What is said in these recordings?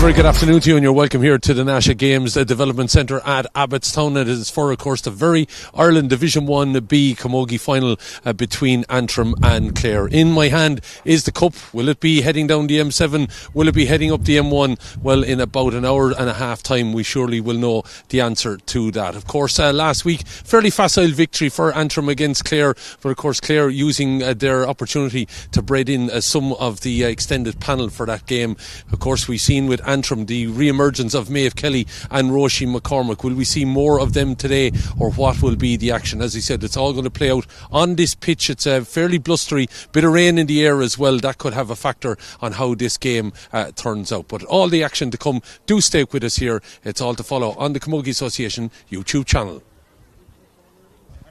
very good afternoon to you, and you're welcome here to the Nasha Games Development Centre at Abbottstown. It is for, of course, the very Ireland Division 1B Camogie final between Antrim and Clare. In my hand is the cup. Will it be heading down the M7? Will it be heading up the M1? Well, in about an hour and a half time, we surely will know the answer to that. Of course, last week, fairly facile victory for Antrim against Clare, but of course Clare using their opportunity to braid in some of the extended panel for that game. Of course, we've seen with Antrim the re-emergence of Maeve Kelly and Roisin McCormick. Will we see more of them today, or what will be the action? As I said, it's all going to play out on this pitch. It's a fairly blustery, bit of rain in the air as well. That could have a factor on how this game turns out. But all the action to come. Do stay with us here. It's all to follow on the Camogie Association YouTube channel.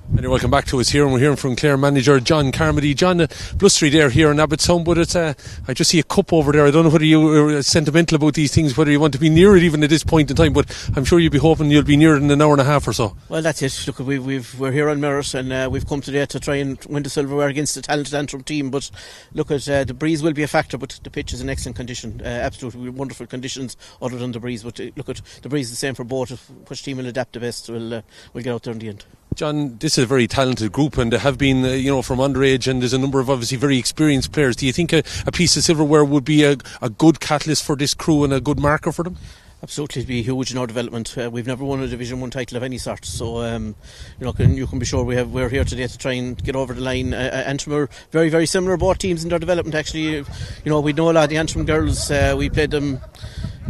And you're welcome back to us here, and we're hearing from Clare manager John Carmody. John, blustery there here in Abbottstown, but it's I just see a cup over there. I don't know whether you are sentimental about these things, whether you want to be near it even at this point in time, but I'm sure you'll be hoping you'll be near it in an hour and a half or so. Well, that's it. Look, we're here on merit, and we've come today to try and win the silverware against the talented Antrim team. But look, the breeze will be a factor, but the pitch is in excellent condition. Absolutely wonderful conditions other than the breeze. But look, at the breeze is the same for both. Which team will adapt the best will get out there in the end. John, this is a very talented group, and they have been, from underage, and there's a number of obviously very experienced players. Do you think a piece of silverware would be a good catalyst for this crew and a good marker for them? Absolutely, it'd be huge in our development. We've never won a Division 1 title of any sort, so you can be sure we're here today to try and get over the line. Antrim are very, very similar, both teams in their development. Actually, we know a lot of the Antrim girls. We played them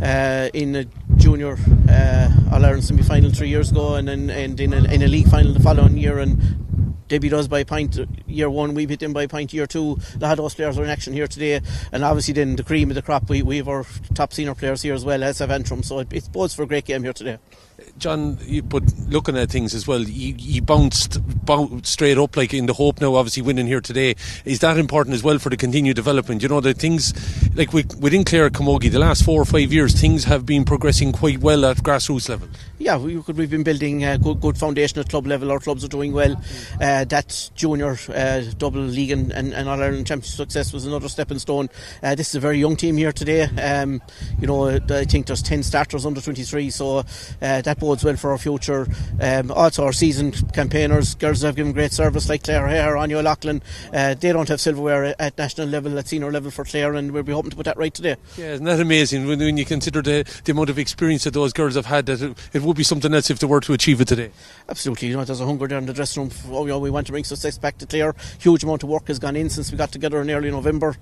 in a junior All-Ireland semi-final 3 years ago, and in a league final the following year, and they beat us by a point year one, we beat them by a point year two. A lot of those players are in action here today, and obviously then the cream of the crop, we have our top senior players here as well, as have Antrim, so it bodes for a great game here today. John, but looking at things as well, you bounced straight up, like in the hope now obviously winning here today. Is that important as well for the continued development? The things like within Clare Camogie the last 4 or 5 years, things have been progressing quite well at grassroots level. Yeah, we've been building a good foundation at club level. Our clubs are doing well. That junior double league and All-Ireland Championship success was another stepping stone. This is a very young team here today. I think there's 10 starters under 23, so that bodes well for our future. Also our seasoned campaigners, girls that have given great service like Clare Hare, Anya O'Loughlin. They don't have silverware at national level, at senior level for Clare, and we'll be hoping to put that right today. Yeah, isn't that amazing when you consider the amount of experience that those girls have had, that it would be something else if they were to achieve it today. Absolutely, there's a hunger there in the dressing room. We want to bring success back to Clare. Huge amount of work has gone in since we got together in early November.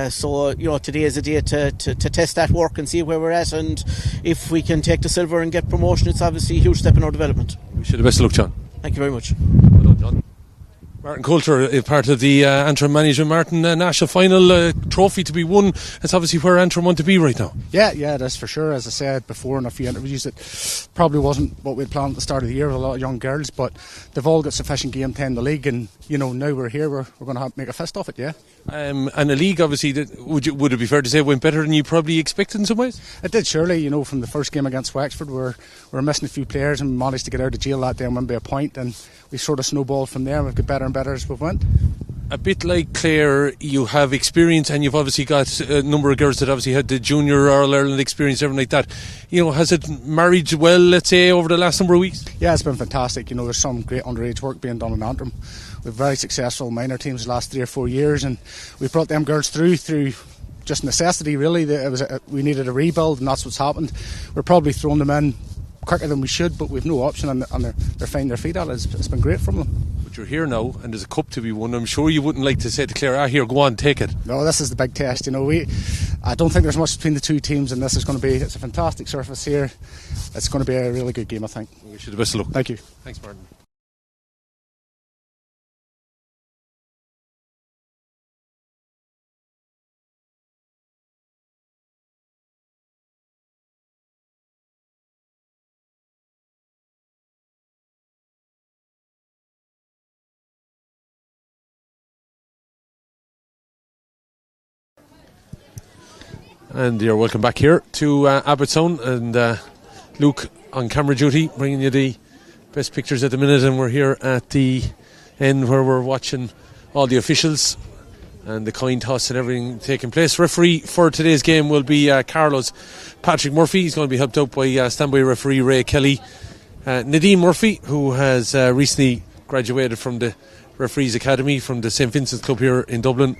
So today is a day to test that work and see where we're at, and if we can take the silver and get promotion, it's obviously a huge step in our development. Wish you the best of luck, John. Thank you very much. Well done, John. Martin Coulter, part of the Antrim manager. Martin, national final trophy to be won. That's obviously where Antrim want to be right now. Yeah, that's for sure. As I said before in a few interviews, it probably wasn't what we'd planned at the start of the year with a lot of young girls, but they've all got sufficient game time in the league, and now we're here, we're going to make a fist of it, yeah. And the league, obviously, would it be fair to say went better than you probably expected in some ways? It did, surely. From the first game against Wexford, we're missing a few players, and we managed to get out of jail that day and win by a point, and we sort of snowballed from there. We've got better and better as we've went. A bit like Clare, you have experience, and you've obviously got a number of girls that obviously had the junior All-Ireland experience, everything like that. Has it married well, let's say, over the last number of weeks? Yeah, it's been fantastic. There's some great underage work being done in Antrim. We've very successful minor teams the last 3 or 4 years, and we brought them girls through just necessity, really. We needed a rebuild, and that's what's happened. We're probably throwing them in quicker than we should, but we've no option, and they're finding their feet at it. It's been great from them. But you're here now, and there's a cup to be won. I'm sure you wouldn't like to say to Clare, here, go on, take it. No, this is the big test. I don't think there's much between the two teams, and it's a fantastic surface here. It's going to be a really good game, I think. I wish you the best of luck. Thank you. Thanks, Martin. And you're welcome back here to Abbottstown, and Luke on camera duty, bringing you the best pictures at the minute, and we're here at the end where we're watching all the officials and the coin toss and everything taking place. Referee for today's game will be Carlo's Patrick Murphy. He's going to be helped out by standby referee Ray Kelly. Nadine Murphy, who has recently graduated from the Referees Academy from the St Vincent's Club here in Dublin.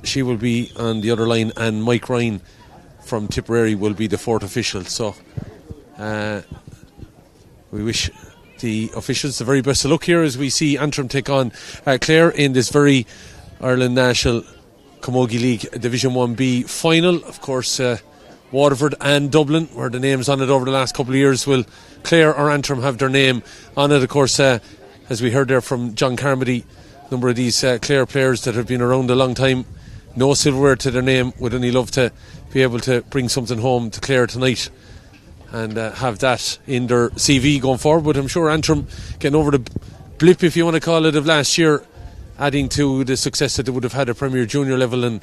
She will be on the other line, and Mike Ryan from Tipperary will be the fourth official. So we wish the officials the very best of luck here as we see Antrim take on Clare in this very Ireland National Camogie League Division 1B final. Of course, Waterford and Dublin were the names on it over the last couple of years. Will Clare or Antrim have their name on it? Of course, as we heard there from John Carmody, a number of these Clare players that have been around a long time, no silverware to their name, would only love to be able to bring something home to Clare tonight and have that in their CV going forward. But I'm sure Antrim getting over the blip, if you want to call it, of last year, adding to the success that they would have had at Premier Junior level and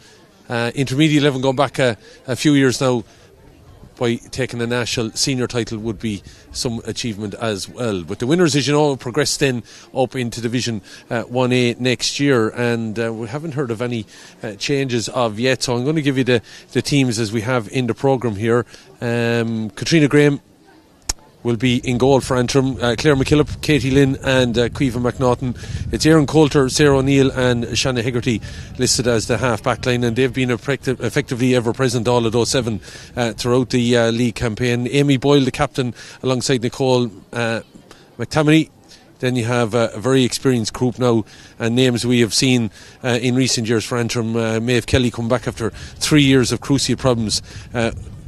intermediate level going back a few years now, by taking a national senior title would be some achievement as well. But the winners, as you know, progress then up into Division 1A next year, and we haven't heard of any changes of yet, so I'm going to give you the teams as we have in the programme here. Katrina Graham will be in goal for Antrim, Claire McKillop, Katie Lynn and Caoimhe McNaughton. It's Aaron Coulter, Sarah O'Neill and Shanna Hegarty listed as the half back line, and they've been effectively ever present all of those 7 throughout the league campaign. Amy Boyle, the captain, alongside Nicole McTammany. Then you have a very experienced group now, and names we have seen in recent years for Antrim. Maeve Kelly come back after 3 years of cruciate problems,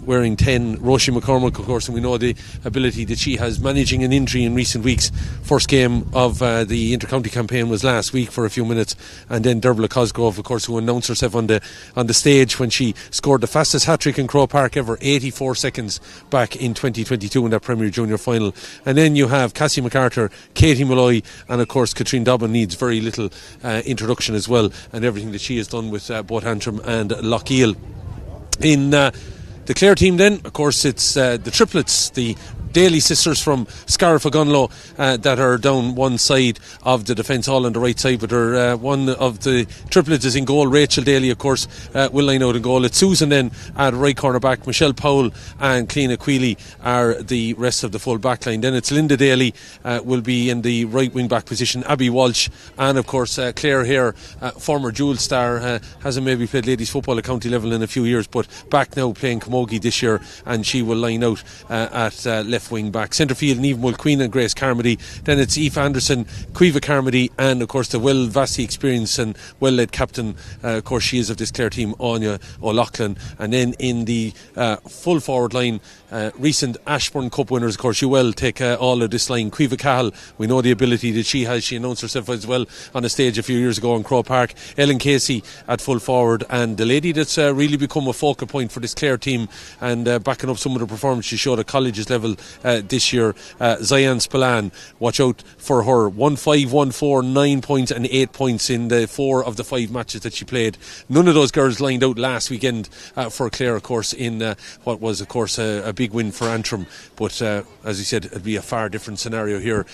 wearing 10. Roisin McCormick, of course, and we know the ability that she has managing an injury in recent weeks. First game of the inter-county campaign was last week for a few minutes, and then Derbla Cosgrove, of course, who announced herself on the stage when she scored the fastest hat-trick in Croke Park ever, 84 seconds back in 2022 in that Premier Junior final. And then you have Cassie MacArthur, Katie Malloy, and of course Katrine Dobbin needs very little introduction as well, and everything that she has done with both Antrim and Lochiel. In the Clare team then, of course, it's the triplets, the Daly sisters from Scariff Gunlow that are down one side of the defence, all on the right side, but they're, one of the triplets is in goal. Rachel Daly, of course, will line out in goal. It's Susan then at right corner back. Michelle Powell and Cleena Queely are the rest of the full back line. Then it's Linda Daly will be in the right wing back position. Abby Walsh, and of course Claire Hare, former dual star, hasn't maybe played ladies football at county level in a few years, but back now playing Camogie this year, and she will line out at left wing back. Centre field, Niamh Mulqueen and Grace Carmody. Then it's Aoife Anderson, Caoimhe Carmody, and of course the vastly experienced and well led captain, of course she is of this Clare team, Anya O'Loughlin. And then in the full forward line, recent Ashbourne Cup winners, of course you will take all of this line. Caoimhe Cahill, we know the ability that she has. She announced herself as well on a stage a few years ago in Croke Park. Ellen Casey at full forward, and the lady that's really become a focal point for this Clare team and backing up some of the performance she showed at colleges level this year, Zayan Spillane. Watch out for her. 1-5, 1-4, 9 points and 8 points in the 4 of the 5 matches that she played. None of those girls lined out last weekend for Clare, of course, in what was of course a big win for Antrim, but as we said, it'd be a far different scenario here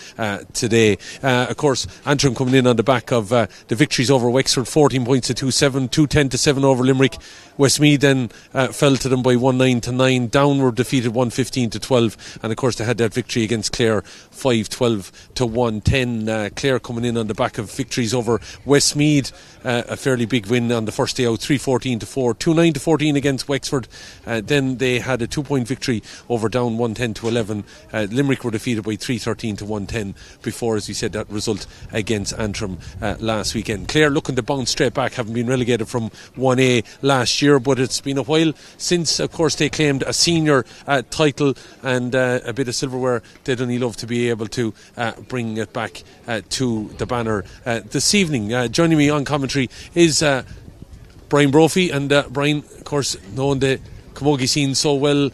today. Of course, Antrim coming in on the back of the victories over Wexford, 14 points to 2-7, 2-10-7 over Limerick. Westmeath then fell to them by 1-9-9, downward defeated 1-15-12, and of course they had that victory against Clare, 5-12-1-10. Clare coming in on the back of victories over Westmeath, a fairly big win on the first day out, 3-14-4, 2-9-14 against Wexford. Then they had a 2-point victory over Down, 1-10-11. Limerick were defeated by 3-13-110 before, as we said, that result against Antrim last weekend. Clare looking to bounce straight back, having been relegated from 1A last year, but it's been a while since, of course, they claimed a senior title and a bit of silverware. They'd only love to be able to bring it back to the banner this evening. Joining me on commentary is Brian Brophy, and Brian, of course, knowing the Camogie scene so well,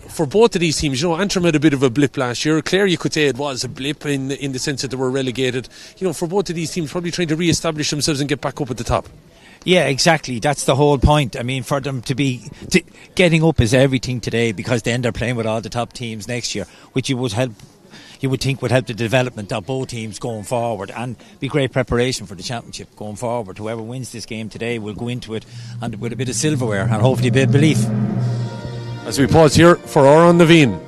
for both of these teams, you know, Antrim had a bit of a blip last year. Clare, you could say it was a blip in the sense that they were relegated. You know, for both of these teams, probably trying to re-establish themselves and get back up at the top. Yeah, exactly. That's the whole point. I mean, for them to be getting up is everything today, because then they're playing with all the top teams next year, which you would you would think would help the development of both teams going forward and be great preparation for the championship going forward. Whoever wins this game today will go into it and with a bit of silverware and hopefully a bit of belief. As we pause here for our on the Veen.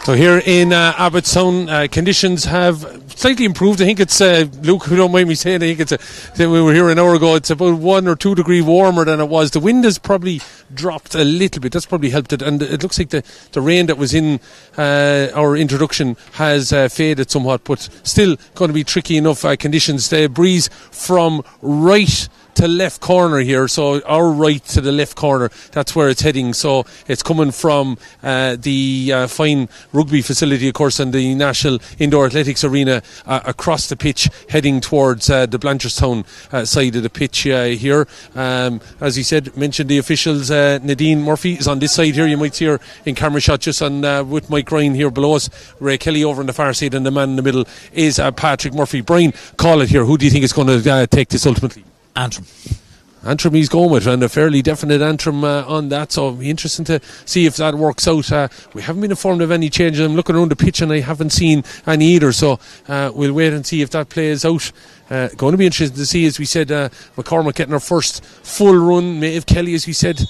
So here in Abbottstown, conditions have slightly improved. I think it's, Luke, who don't mind me saying, I think we were here an hour ago, it's about 1 or 2 degrees warmer than it was. The wind has probably dropped a little bit. That's probably helped it. And it looks like the rain that was in our introduction has faded somewhat, but still going to be tricky enough conditions. The breeze from right to left corner here, so our right to the left corner, that's where it's heading. So it's coming from the fine rugby facility, of course, and the National Indoor Athletics Arena across the pitch, heading towards the Blanchardstown side of the pitch here. As he said, mentioned the officials, Nadine Murphy is on this side here. You might see her in camera shot just on with Mike Ryan here below us. Ray Kelly over on the far side, and the man in the middle is Patrick Murphy. Brian, call it here. Who do you think is going to take this ultimately? Antrim he's going with, and a fairly definite Antrim on that, so it'll be interesting to see if that works out. We haven't been informed of any changes. I'm looking around the pitch and I haven't seen any either, so we'll wait and see if that plays out. Going to be interesting to see, as we said, McCormack getting her first full run. Maeve Kelly, as we said,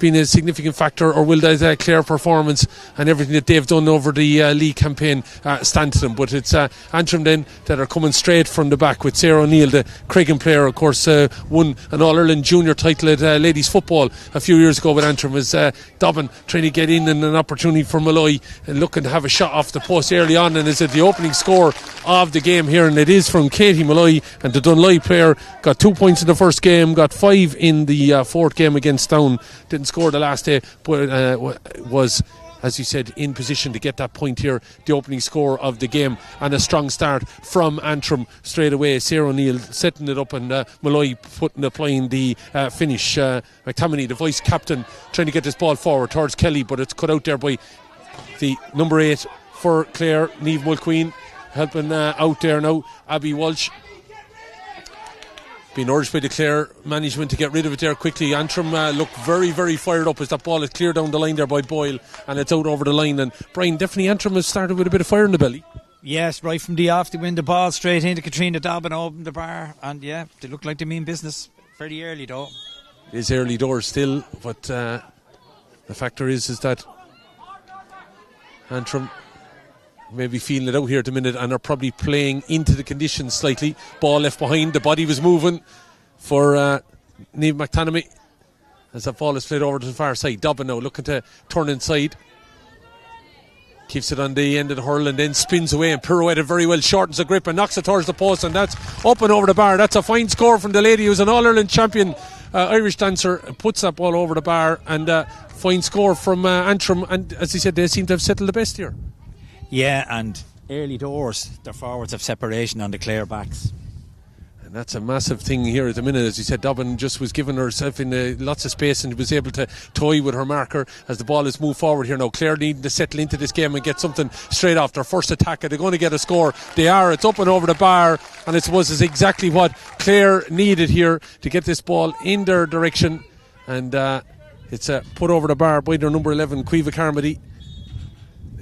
been a significant factor, or will that Clare performance and everything that they've done over the league campaign stand to them? But it's Antrim then that are coming straight from the back with Sarah O'Neill, the Craigan player, of course, won an All-Ireland junior title at ladies football a few years ago with Antrim. As Dobbin trying to get in and an opportunity for Malloy and looking to have a shot off the post early on, and is it the opening score of the game here, and it is from Katie Malloy, and the Dunloy player got 2 points in the first game, got 5 in the fourth game against Down. Didn't score the last day, but was, as you said, in position to get that point here, the opening score of the game, and a strong start from Antrim straight away. Sarah O'Neill setting it up, and Malloy applying the finish. McTammany, the vice captain, trying to get this ball forward towards Kelly, but it's cut out there by the number 8 for Clare, Niamh Mulqueen, helping out there now. Abby Walsh being urged by the Clare management to get rid of it there quickly. Antrim look very, very fired up as that ball is cleared down the line there by Boyle, and it's out over the line. And Brian, definitely Antrim has started with a bit of fire in the belly. Yes, right from the off, they win the ball straight into Katrina Dobbin, opened the bar, and yeah, they look like they mean business. Fairly early though. It is early doors still, but the factor is that Antrim maybe feeling it out here at the minute and are probably playing into the conditions slightly. Ball left behind, the body was moving for Niamh McTammany as that ball is played over to the far side. Dobbin now looking to turn inside, keeps it on the end of the hurl and then spins away and pirouetted very well, shortens the grip and knocks it towards the post, and that's up and over the bar. That's a fine score from the lady who's an All-Ireland champion Irish dancer, puts that ball over the bar, and fine score from Antrim, and as he said, they seem to have settled the best here. Yeah, and early doors, their forwards have separation on the Clare backs. And that's a massive thing here at the minute. As you said, Dobbin just was giving herself in lots of space and was able to toy with her marker as the ball is moved forward here now. Clare needing to settle into this game and get something straight off their first attack. Are they going to get a score? They are. It's up and over the bar, and it was exactly what Clare needed here to get this ball in their direction. And it's put over the bar by their number 11, Caoimhe Carmody.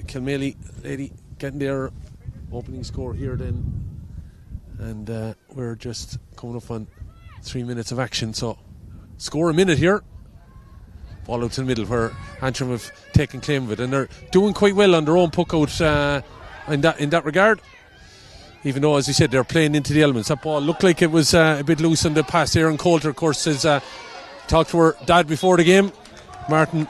Kilmaley lady getting their opening score here then, and we're just coming up on 3 minutes of action, so score a minute here. Ball out to the middle where Antrim have taken claim of it, and they're doing quite well on their own puck out in that regard. even though, as we said, they're playing into the elements. That ball looked like it was a bit loose on the pass there, and Coulter, of course, has talked to her dad before the game. Martin,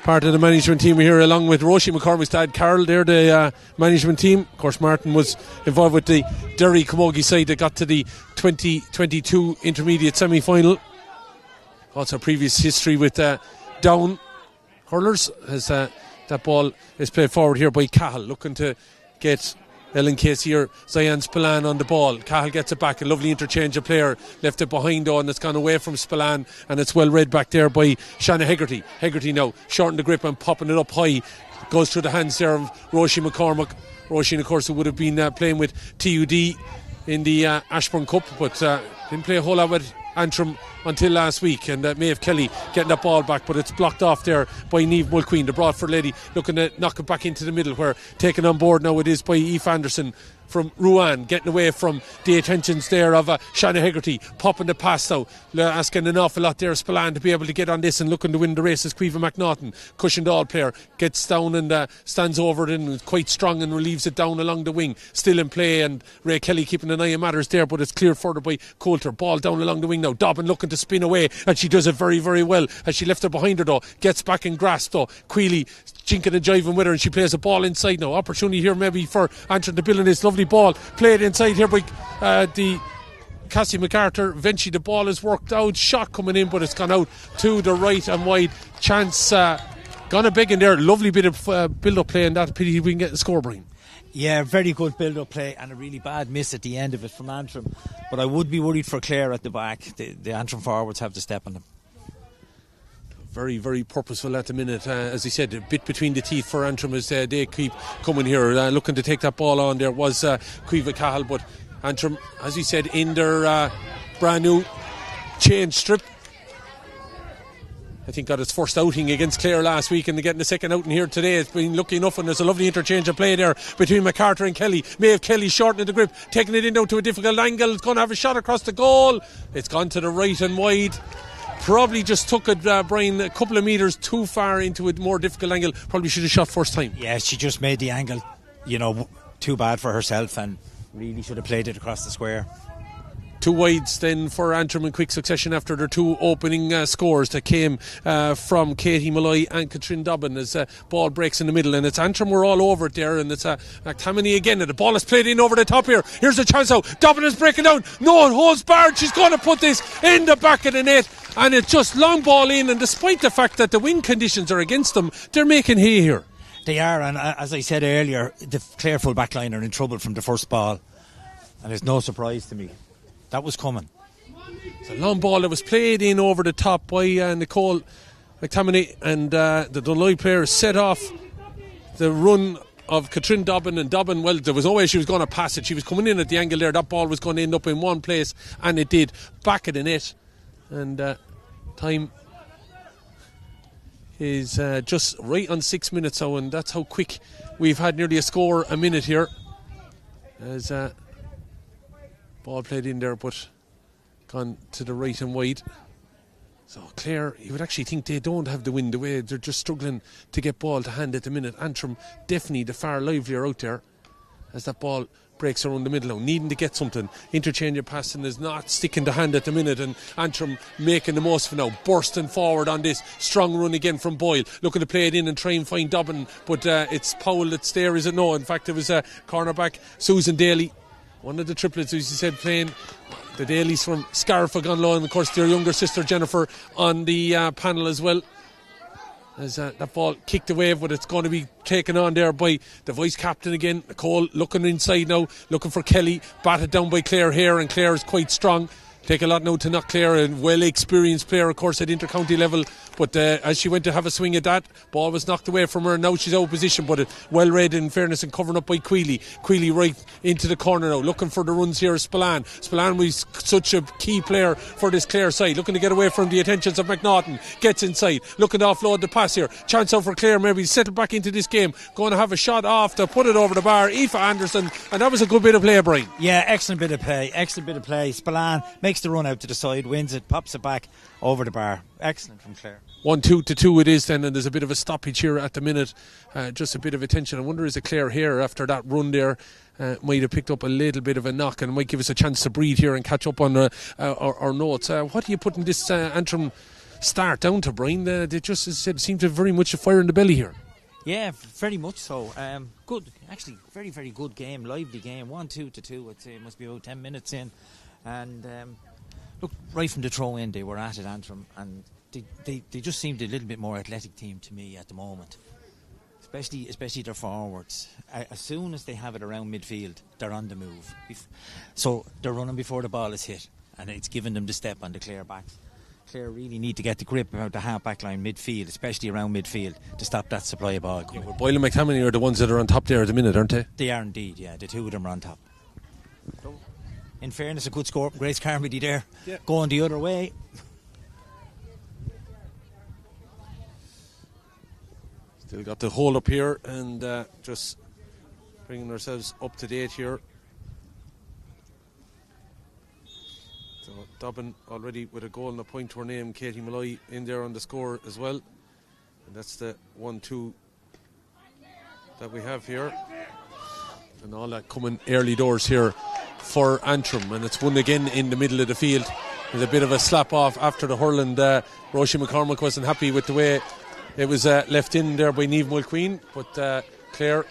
part of the management team here, along with Roisin McCormick's dad, Carol. They're the management team. Of course, Martin was involved with the Derry Camogie side that got to the 2022 intermediate semi-final. Also previous history with Down hurlers, as that ball is played forward here by Cahill, looking to get Ellen Casey or Zion Spillane on the ball. Cahill gets it back, a lovely interchange of player, left it behind though, and it's gone away from Spillane, and it's well read back there by Shanna Hegarty. Hegarty now shortened the grip and popping it up high, goes through the hands there of Roisin McCormick. Roisin, of course, who would have been playing with TUD in the Ashburn Cup, but didn't play a whole lot with Antrim until last week, and Maeve Kelly getting that ball back, but it's blocked off there by Niamh Mulqueen, the Broadford lady, looking to knock it back into the middle, where taken on board now it is by Aoife Anderson from Ruan, getting away from the attentions there of Shanna Hegarty, popping the pass now, asking an awful lot there Spillane to be able to get on this and looking to win the race. Is Caoimhe McNaughton, cushion all player, gets down and stands over it and is quite strong and relieves it down along the wing, still in play, and Ray Kelly keeping an eye on matters there, but it's cleared further by Coulter. Ball down along the wing now, Dobbin looking to spin away, and she does it very, very well as she left it behind her though, gets back and grasp though, Quealy jinking and jiving with her, and she plays a ball inside now. Opportunity here maybe for Antrim to build on this. Lovely ball played inside here by the Cassie MacArthur. Eventually the ball is worked out, shot coming in, but it's gone out to the right and wide. Chance gone a big in there. Lovely bit of build-up play, and that pity we can get the score, Brian. Yeah, very good build-up play and a really bad miss at the end of it from Antrim. But I would be worried for Clare at the back. The Antrim forwards have to step on them. Very, very purposeful at the minute. As I said, a bit between the teeth for Antrim as they keep coming here, looking to take that ball on. There was Caoimhe Cahill, but Antrim, as we said, in their brand new change strip. I think got its first outing against Clare last week, and they're getting the second outing here today. It's been lucky enough, and there's a lovely interchange of play there between MacArthur and Kelly. Maeve Kelly shortening the grip, taking it in down to a difficult angle. It's going to have a shot across the goal. It's gone to the right and wide. Probably just took it, Brian, a couple of metres too far into a more difficult angle. Probably should have shot first time. Yeah, she just made the angle, too bad for herself, and really should have played it across the square. Two wides then for Antrim in quick succession after their two opening scores that came from Katie Malloy and Katrin Dobbin as ball breaks in the middle, and it's Antrim, we're all over it there, and it's McTammany again, and the ball is played in over the top here. Here's a chance now, Dobbin is breaking down, no, it holds barred, she's going to put this in the back of the net, and it's just long ball in, and despite the fact that the wind conditions are against them, they're making hay here. They are, and as I said earlier, the Clare full back line are in trouble from the first ball, and it's no surprise to me. That was coming. It's a long ball that was played in over the top by Nicole McTammany, and the Dunloy player set off the run of Katrin Dobbin, and Dobbin, well, there was no way she was going to pass it. She was coming in at the angle there. That ball was going to end up in one place, and it did, back of the net. And time is just right on 6 minutes now, and that's how quick we've had nearly a score a minute here. As ball played in there, but gone to the right and wide. So Clare, you would actually think they don't have the wind away. They're just struggling to get ball to hand at the minute. Antrim definitely the far livelier out there as that ball breaks around the middle now, needing to get something. Interchange of passing is not sticking to hand at the minute, and Antrim making the most of it now, bursting forward on this strong run again from Boyle, looking to play it in and try and find Dobbin, but it's Powell that's there, is it? No, in fact it was cornerback Susan Daly, one of the triplets, as you said, playing. The Dailies from Scariff have gone low, and of course their younger sister Jennifer on the panel as well. As that ball kicked away, but it's going to be taken on there by the vice captain again, Nicole, looking inside now, looking for Kelly, batted down by Clare here, and Clare is quite strong. Take a lot now to knock Clare, a well-experienced player, of course, at inter-county level. But as she went to have a swing at that, ball was knocked away from her, and now she's out of position. But well-read, in fairness, and covering up by Quealy. Quealy right into the corner now, looking for the runs here. Spillane was such a key player for this Clare side, looking to get away from the attentions of McNaughton. Gets inside, looking to offload the pass here. Chance out for Clare, maybe settle back into this game. Going to have a shot off to put it over the bar. Aoife Anderson, and that was a good bit of play, Brian. Yeah, excellent bit of play. Spillane makes the run out to the side, wins it, pops it back over the bar. Excellent from Clare. 1-2 to 2 it is then, and there's a bit of a stoppage here at the minute. Just a bit of attention. I wonder is it Clare here after that run there might have picked up a little bit of a knock and might give us a chance to breathe here and catch up on our notes. What are you putting this Antrim start down to, Brian? They just, as I said, seem to have very much a fire in the belly here. Yeah, very much so. Good, actually, very, very good game, lively game. 1-2 to 2, I'd say it must be about 10 minutes in. And look, right from the throw in, they were at it, Antrim, and they just seemed a little bit more athletic team to me at the moment. Especially their forwards. As soon as they have it around midfield, they're on the move. So they're running before the ball is hit, and it's giving them the step on the Clare backs. Clare really need to get the grip about the half-back line midfield, especially around midfield, to stop that supply of ball. Yeah, well, Boyle and McTammany are the ones that are on top there at the minute, aren't they? They are indeed, yeah. The two of them are on top. So, in fairness, a good score from Grace Carmody there, going the other way. Still got the hold up here and just bringing ourselves up to date here. So Dobbin already with a goal and a point to her name. Katie Malloy in there on the score as well. And that's the 1-2 that we have here. And all that coming early doors here for Antrim. And it's won again in the middle of the field. With a bit of a slap off after the hurling. Roisin McCormick wasn't happy with the way it was left in there by Niamh Mulqueen, but Clare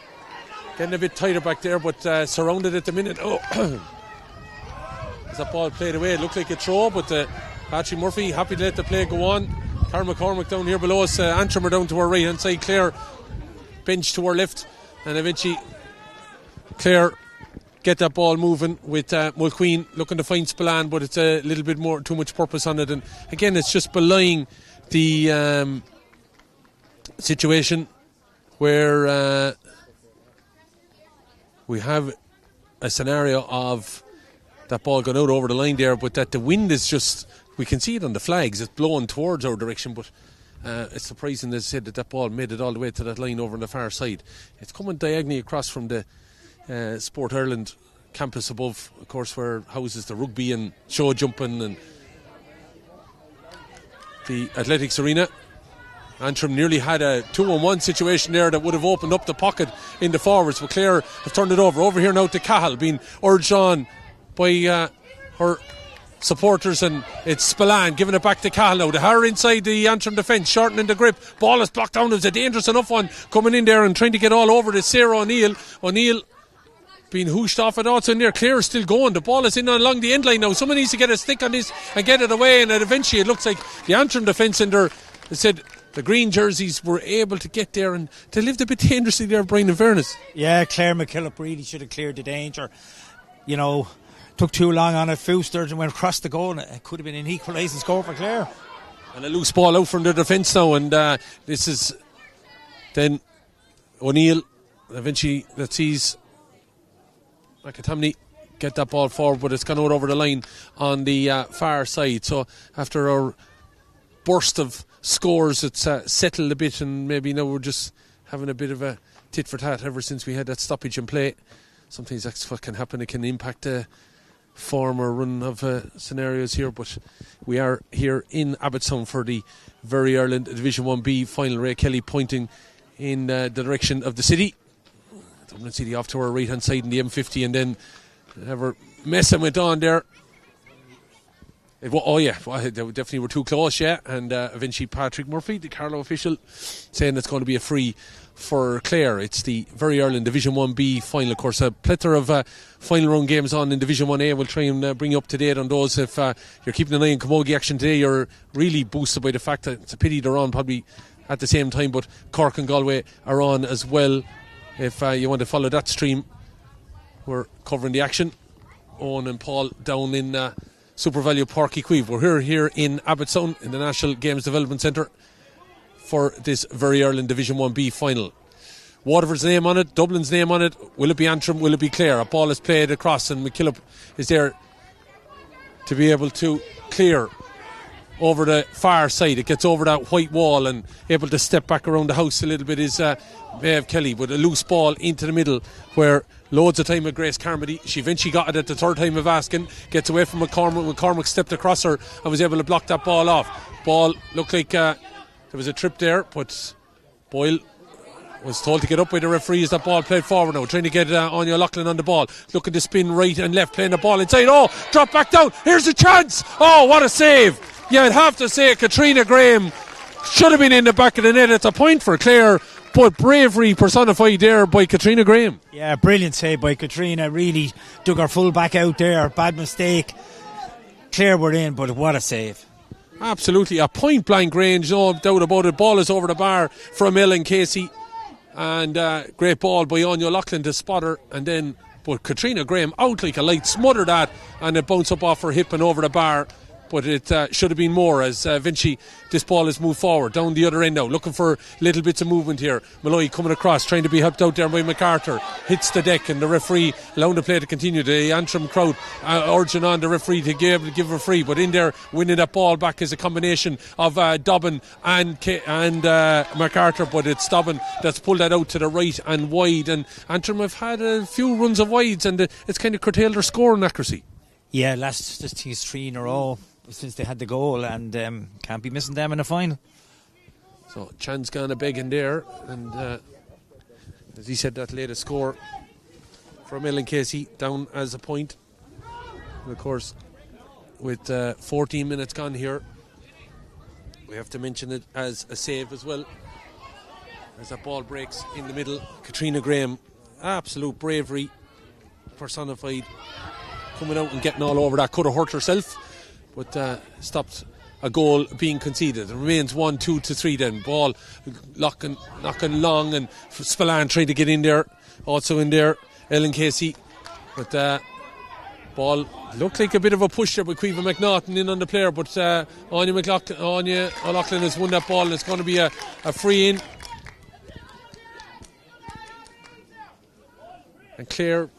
getting a bit tighter back there, but surrounded at the minute. As that ball played away, it looked like a throw, but Patrick Murphy happy to let the play go on. Cara McCormick down here below us, Antrim are down to our right hand side, Clare bench to our left, and eventually Clare get that ball moving with Mulqueen looking to find Spillane, but it's a little bit more too much purpose on it, and again it's just belying the situation where we have a scenario of that ball going out over the line there, but that the wind is just, we can see it on the flags, it's blowing towards our direction, but it's surprising, as I said, that ball made it all the way to that line over on the far side. It's coming diagonally across from the Sport Ireland campus above, of course, where houses the rugby and show jumping and the athletics arena. Antrim nearly had a 2-on-1 situation there that would have opened up the pocket in the forwards, but Clare have turned it over here now to Cahill, being urged on by her supporters, and it's Spillane giving it back to Cahill now. To her inside the Antrim defence, shortening the grip. Ball is blocked down. It was a dangerous enough one coming in there and trying to get all over to Sarah O'Neill. O'Neill being hooshed off it also in there. Clare is still going. The ball is in along the end line now. Someone needs to get a stick on this and get it away, and eventually it looks like the Antrim defence in there, they said the green jerseys were able to get there, and they lived a bit dangerously there, Brian, in fairness. Yeah, Clare McKillop really should have cleared the danger. You know, took too long on it. Fooster and went across the goal. It could have been an equalising score for Clare. And a loose ball out from the defence now, and this is then O'Neill. Eventually, that sees McAtamney get that ball forward, but it's gone out over the line on the far side. So after our burst of scores, it's settled a bit, and maybe now we're just having a bit of a tit for tat ever since we had that stoppage in play. Sometimes that's what can happen. It can impact the form or run of scenarios here, but we are here in Abbottstown for the Very Ireland Division 1B final. Ray Kelly pointing in the direction of the city. Dublin City off to our right hand side in the M50, and then whatever messing went on there. They definitely were too close, and eventually Patrick Murphy, the Carlow official, saying it's going to be a free for Clare. It's the Very Ireland Division 1B final. Of course, a plethora of final round games on in Division 1A. We'll try and bring you up to date on those. If you're keeping an eye on Camogie action today, you're really boosted by the fact that it's a pity they're on probably at the same time, but Cork and Galway are on as well. If you want to follow that stream, we're covering the action. Owen and Paul down in Super Value Park Equive. We're here in Abbottstown in the National Games Development Centre for this Very Ireland Division 1B final. Waterford's name on it, Dublin's name on it. Will it be Antrim? Will it be Clare? A ball is played across, and McKillop is there to be able to clear over the far side. It gets over that white wall and able to step back around the house a little bit is Maeve Kelly with a loose ball into the middle, where loads of time with Grace Carmody. She eventually got it at the third time of asking, gets away from McCormick. McCormick stepped across her and was able to block that ball off. Ball looked like there was a trip there, but Boyle was told to get up by the referee as that ball played forward now, trying to get Anya Loughlin on the ball, looking to spin right and left, playing the ball inside. Oh, drop back down, here's a chance. Oh, what a save. Yeah, I'd have to say Katrina Graham should have been in the back of the net. It's a point for Clare, but bravery personified there by Katrina Graham. Yeah, brilliant save by Katrina. Really dug her full back out there. Bad mistake. Clare were in, but what a save. Absolutely, a point blank range, no doubt about it. Ball is over the bar from Ellen Casey, and great ball by Anya Loughlin to spot her, and then but Katrina Graham out like a light, smothered that, and it bounced up off her hip and over the bar. But it should have been more as Vinci, this ball has moved forward down the other end now, looking for little bits of movement here. Malloy coming across, trying to be helped out there by MacArthur, hits the deck, and the referee allowing the play to continue. The Antrim crowd urging on the referee to give a free, but in there winning that ball back is a combination of Dobbin and MacArthur, but it's Dobbin that's pulled that out to the right and wide, and Antrim have had a few runs of wides, and it's kind of curtailed their scoring accuracy. Yeah, last this thing is 3 in a row since they had the goal, and can't be missing them in the final. So Chan's gone a begging there, and as he said, that latest score from Ellen Casey down as a point. And of course, with 14 minutes gone here, we have to mention it as a save as well, as that ball breaks in the middle. Katrina Graham, absolute bravery personified, coming out and getting all over that. Could have hurt herself, but stopped a goal being conceded. It remains 1-2 to 3 then. Ball knocking long, and Spillane trying to get in there. Also in there, Ellen Casey. But ball looked like a bit of a push there by Caoimhe McNaughton in on the player, but Anya O'Loughlin has won that ball, and it's going to be a free in. And Clare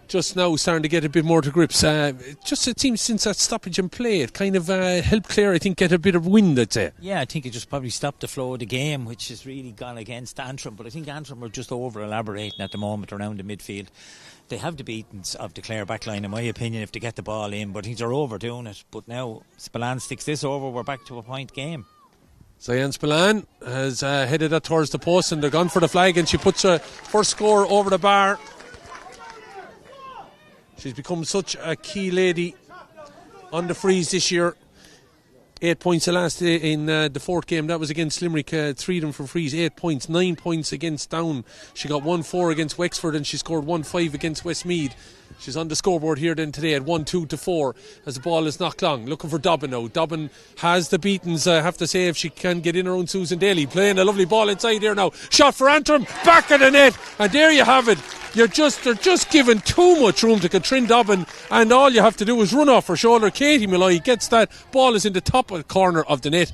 just now starting to get a bit more to grips. It seems since that stoppage in play, it kind of helped Clare, I think, get a bit of wind, I'd say. Yeah, I think it just probably stopped the flow of the game, which has really gone against Antrim. But I think Antrim are just over-elaborating at the moment around the midfield. They have the beatings of the Clare backline, in my opinion, if they get the ball in, but I think they're overdoing it. But now Spillane sticks this over, we're back to a point game. Cyan Spillane has headed that towards the post, and they're gone for the flag, and she puts her first score over the bar. She's become such a key lady on the frees this year. 8 points the last day in the fourth game. That was against Limerick. 3 of them for frees. 8 points. 9 points against Down. She got 1-4 against Wexford, and she scored 1-5 against Westmeath. She's on the scoreboard here then today at 1-2 to 4 as the ball is knocked long. Looking for Dobbin now. Dobbin has the beatings, I have to say, if she can get in her own Susan Daly. Playing a lovely ball inside here now. Shot for Antrim. Back of the net. And there you have it. They're just giving too much room to Katrin Dobbin, and all you have to do is run off her shoulder. Katie Malloy gets that. Ball is in the top corner of the net.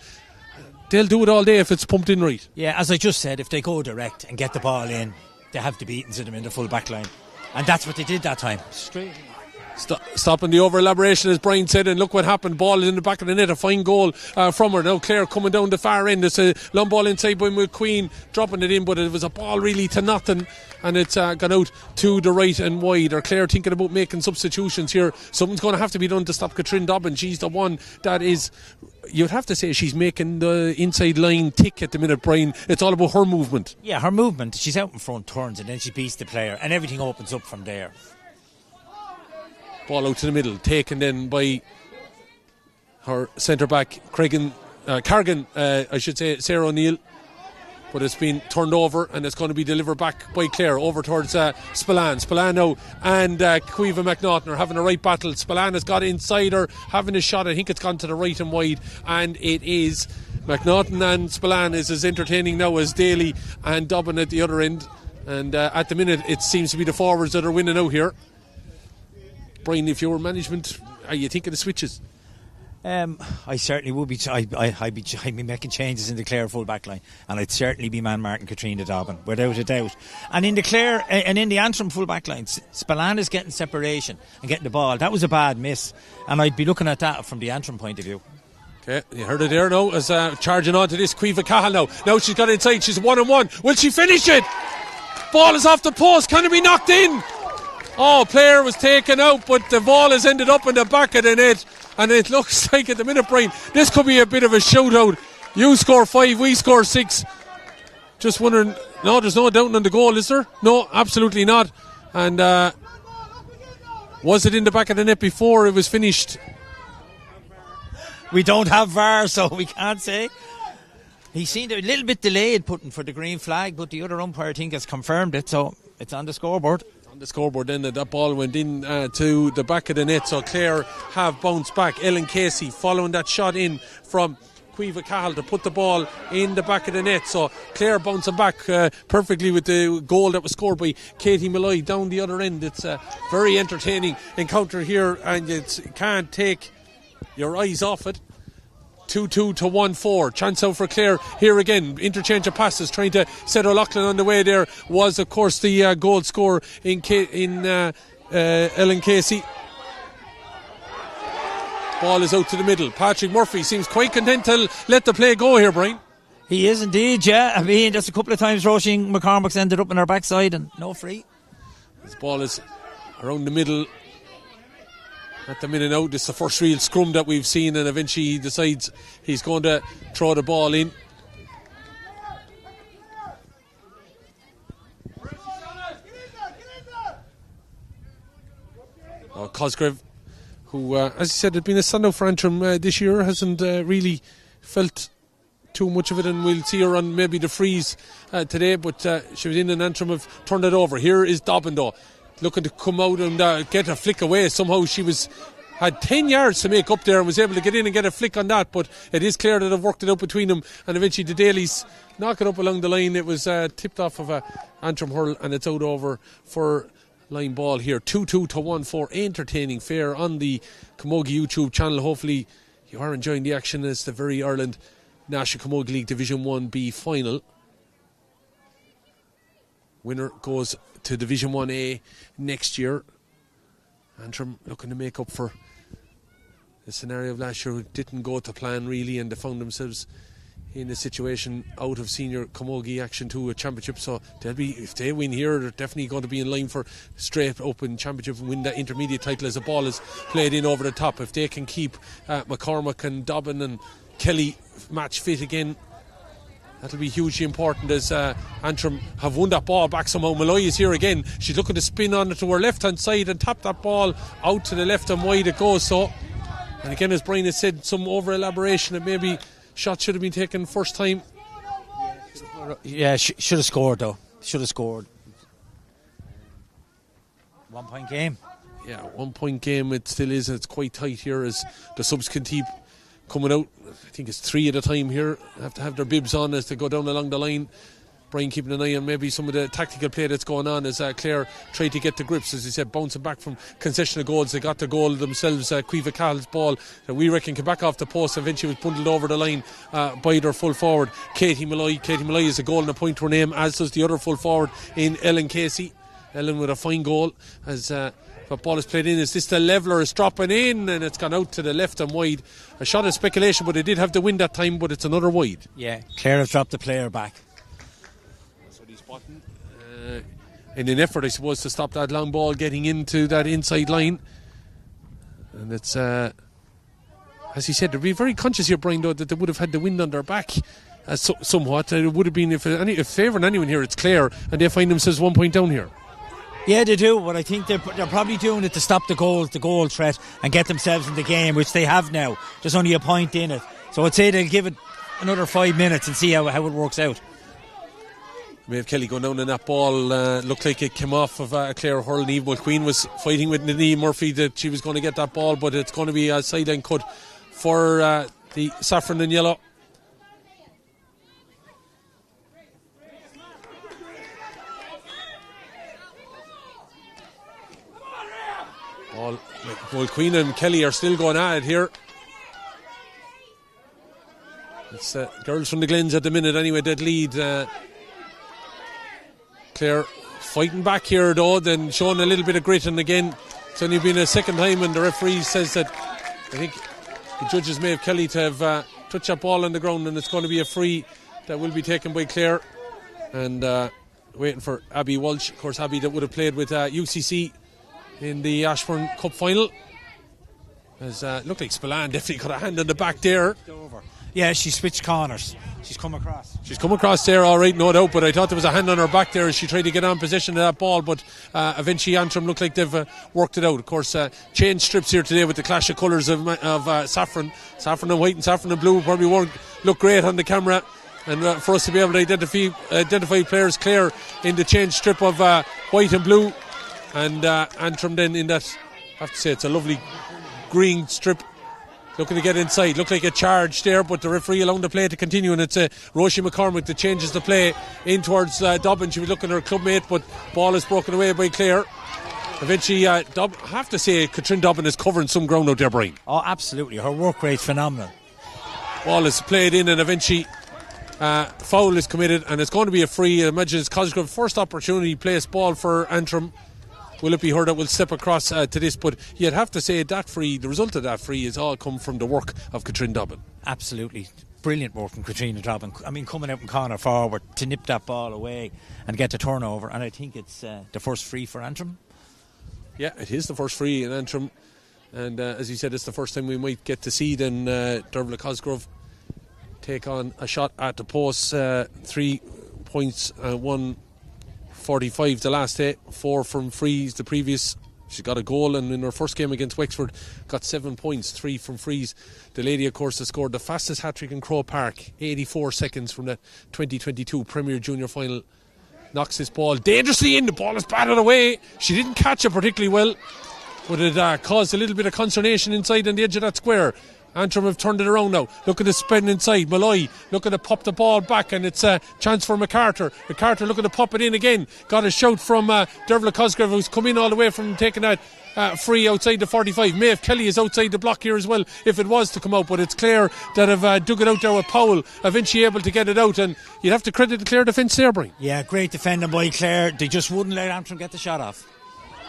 They'll do it all day if it's pumped in right. Yeah, as I just said, if they go direct and get the ball in, they have the beatings in them in the full back line. And that's what they did that time. Straight. Stopping the over-elaboration, as Brian said, and look what happened. Ball is in the back of the net, a fine goal from her. Now Clare coming down the far end. It's a long ball inside by McQueen, dropping it in, but it was a ball really to nothing, and it's gone out to the right and wide. Are Clare thinking about making substitutions here? Something's going to have to be done to stop Katrin Dobbin. She's the one that is, you'd have to say, she's making the inside line tick at the minute, Brian. It's all about her movement. Yeah, her movement. She's out in front, turns, and then she beats the player, and everything opens up from there. Ball out to the middle, taken then by her centre back Cargan, I should say, Sarah O'Neill. But it's been turned over, and it's going to be delivered back by Clare over towards Spillane. Spillane now and Caoimhe McNaughton are having a right battle. Spillane has got inside her, having a shot. I think it's gone to the right and wide, and it is. McNaughton and Spillane is as entertaining now as Daly and Dobbin at the other end. And at the minute, it seems to be the forwards that are winning out here. Brian, if you were management, are you thinking of switches? I certainly would be. I'd be making changes in the Clare full back line, and I'd certainly be man-marking Katrina Dobbin, without a doubt. And in the Clare and in the Antrim full back line, Spillane is getting separation and getting the ball. That was a bad miss, and I'd be looking at that from the Antrim point of view. Okay, you heard it there now as charging on to this Caoimhe Cahill now. Now she's got inside, she's 1-on-1. Will she finish it? Ball is off the post, can it be knocked in? Oh, player was taken out, but the ball has ended up in the back of the net, and it looks like at the minute, Brian, this could be a bit of a shootout. You score 5, we score 6. Just wondering, no, there's no doubting on the goal, is there? No, absolutely not. And was it in the back of the net before it was finished? We don't have VAR, so we can't say. He seemed a little bit delayed putting for the green flag, but the other umpire, I think, has confirmed it, so it's on the scoreboard. On the scoreboard then, that ball went in to the back of the net, so Clare have bounced back. Ellen Casey following that shot in from Cueva Cahill to put the ball in the back of the net, so Clare bouncing back perfectly with the goal that was scored by Katie Malloy down the other end. It's a very entertaining encounter here, and you can't take your eyes off it. 2-2 to 1-4. Chance out for Clare here again. Interchange of passes, trying to set O'Loughlin on the way there. Was, of course, the goal scorer in Ellen Casey. Ball is out to the middle. Patrick Murphy seems quite content to let the play go here, Brian. He is indeed, yeah. I mean, just a couple of times Roisin McCormick's ended up on our backside and no free. This ball is around the middle. At the minute now, this is the first real scrum that we've seen, and eventually he decides he's going to throw the ball in. Cosgrave, who, as I said, had been a standout for Antrim this year, hasn't really felt too much of it, and we'll see her on maybe the freeze today, but she was in, and Antrim have turned it over. Here is Dobbin, though, looking to come out and get a flick away. Somehow she had 10 yards to make up there and was able to get in and get a flick on that, but it is clear that they've worked it out between them, and eventually the Dailies knock it up along the line. It was tipped off of a Antrim hurl, and it's out over for line ball here. 2-2 to 1-4. Entertaining fair on the Camogie YouTube channel. Hopefully you are enjoying the action as the very Ireland National Camogie League Division 1B final. Winner goes to Division 1A next year. Antrim looking to make up for the scenario of last year, who didn't go to plan really, and they found themselves in a situation out of senior Camogie action to a championship. So they'll be, if they win here, they're definitely going to be in line for straight open championship and win that intermediate title as the ball is played in over the top. If they can keep McCormick and Dobbin and Kelly match fit again, that'll be hugely important, as Antrim have won that ball back somehow. Malloy is here again. She's looking to spin on it to her left hand side and tap that ball out to the left and wide it goes. So, and again, as Brian has said, some over elaboration, and maybe shots should have been taken first time. Yeah, should have scored though. Should have scored. 1 point game. Yeah, 1 point game it still is, and it's quite tight here as the subs can keep coming out. I think it's 3 at a time here. Have to have their bibs on as they go down along the line. Brian keeping an eye on maybe some of the tactical play that's going on as Clare try to get the grips, as he said, bouncing back from concession of goals. They got the goal themselves. Cueva Cahill's ball that we reckon came back off the post and eventually was bundled over the line by their full forward Katie Malloy. Katie Malloy is a goal and a point to her name, as does the other full forward in Ellen Casey. Ellen with a fine goal as the ball is played in. Is this the leveller? Is dropping in, and it's gone out to the left and wide. A shot of speculation, but they did have the win that time, but it's another wide. Yeah, Clare have dropped the player back. So he's spotting in an effort, I suppose, to stop that long ball getting into that inside line. And it's as he said, they'd be very conscious here, Brian, though, that they would have had the wind on their back somewhat. It would have been, if favouring anyone here, it's Clare, and they find themselves 1 point down here. Yeah, they do, but I think they're probably doing it to stop the goal threat, and get themselves in the game, which they have now. There's only a point in it. So I'd say they'll give it another 5 minutes and see how it works out. Maeve Kelly going down on that ball. Looked like it came off of a Clare hurl. Niamh Mulqueen was fighting with Niamh Murphy that she was going to get that ball, but it's going to be a sideline cut for the saffron and yellow. Mulqueen and Kelly are still going at it here. It's girls from the Glens at the minute anyway that lead. Clare fighting back here though, then showing a little bit of grit, and again it's only been a second time, and the referee says that I think the judges may have Kelly to have touched that ball on the ground, and it's going to be a free that will be taken by Clare. And waiting for Abby Walsh, of course Abby that would have played with UCC in the Ashbourne Cup final. As looked like Spillane definitely got a hand on the back there. Yeah, she switched corners. She's come across. She's come across there, all right, no doubt, but I thought there was a hand on her back there as she tried to get on possession of that ball, but eventually Antrim looked like they've worked it out. Of course, change strips here today with the clash of colours of saffron and white and saffron and blue probably won't look great on the camera. And for us to be able to identify players, Clare in the change strip of white and blue, and Antrim then in that, I have to say, it's a lovely green strip. Looking to get inside, looked like a charge there, but the referee allowing the play to continue, and it's Roisin McCormick that changes the play in towards Dublin. She was looking at her clubmate, but ball is broken away by Clare. Eventually, I have to say, Katrin Dublin is covering some ground out there, Brian. Oh, absolutely. Her work rate's phenomenal. Ball is played in, and eventually foul is committed, and it's going to be a free. I imagine it's Cosgrove first opportunity place ball for Antrim. Will it be her that will step across to this? But you'd have to say that free, the result of that free, has all come from the work of Katrin Dobbin. Absolutely. Brilliant work from Katrina Dobbin. I mean, coming out in corner forward to nip that ball away and get the turnover. And I think it's the first free for Antrim. Yeah, it is the first free in Antrim. And as you said, it's the first time we might get to see then Dervla Cosgrove take on a shot at the post. 3 points, 1:45 the last day, 4 from frees the previous. She got a goal, and in her first game against Wexford got 7 points, 3 from frees. The lady, of course, has scored the fastest hat-trick in Croke Park, 84 seconds from the 2022 Premier Junior Final. Knocks this ball dangerously in. The ball is batted away. She didn't catch it particularly well, but it caused a little bit of consternation inside on the edge of that square. Antrim have turned it around now. Looking to spin inside. Malloy looking to pop the ball back, and it's a chance for MacArthur. MacArthur looking to pop it in again. Got a shout from Dervla Cosgrove, who's come in all the way from taking that free outside the 45. Maeve Kelly is outside the block here as well, if it was to come out, but it's Clare that have dug it out there with Powell, eventually able to get it out, and you'd have to credit the Clare defence there, Brian. Yeah, great defending by Clare. They just wouldn't let Antrim get the shot off.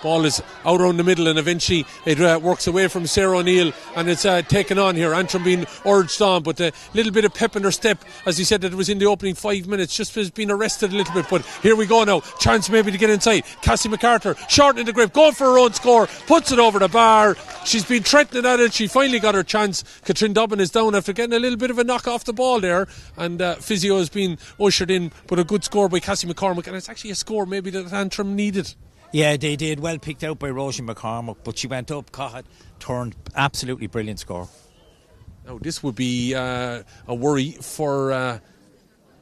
Ball is out around the middle, and eventually it works away from Sarah O'Neill, and it's taken on here. Antrim being urged on, but a little bit of pep in their step, as he said that it was in the opening 5 minutes, just has been arrested a little bit. But here we go now, chance maybe to get inside. Cassie MacArthur shortening the grip, going for her own score, puts it over the bar. She's been threatening at it, she finally got her chance. Katrin Dobbin is down after getting a little bit of a knock off the ball there, and physio has been ushered in, but a good score by Cassie McCormick, and it's actually a score maybe that Antrim needed. Yeah, they did. Well picked out by Roisin McCormick, but she went up, caught it, turned. Absolutely brilliant score. Now, this would be a worry for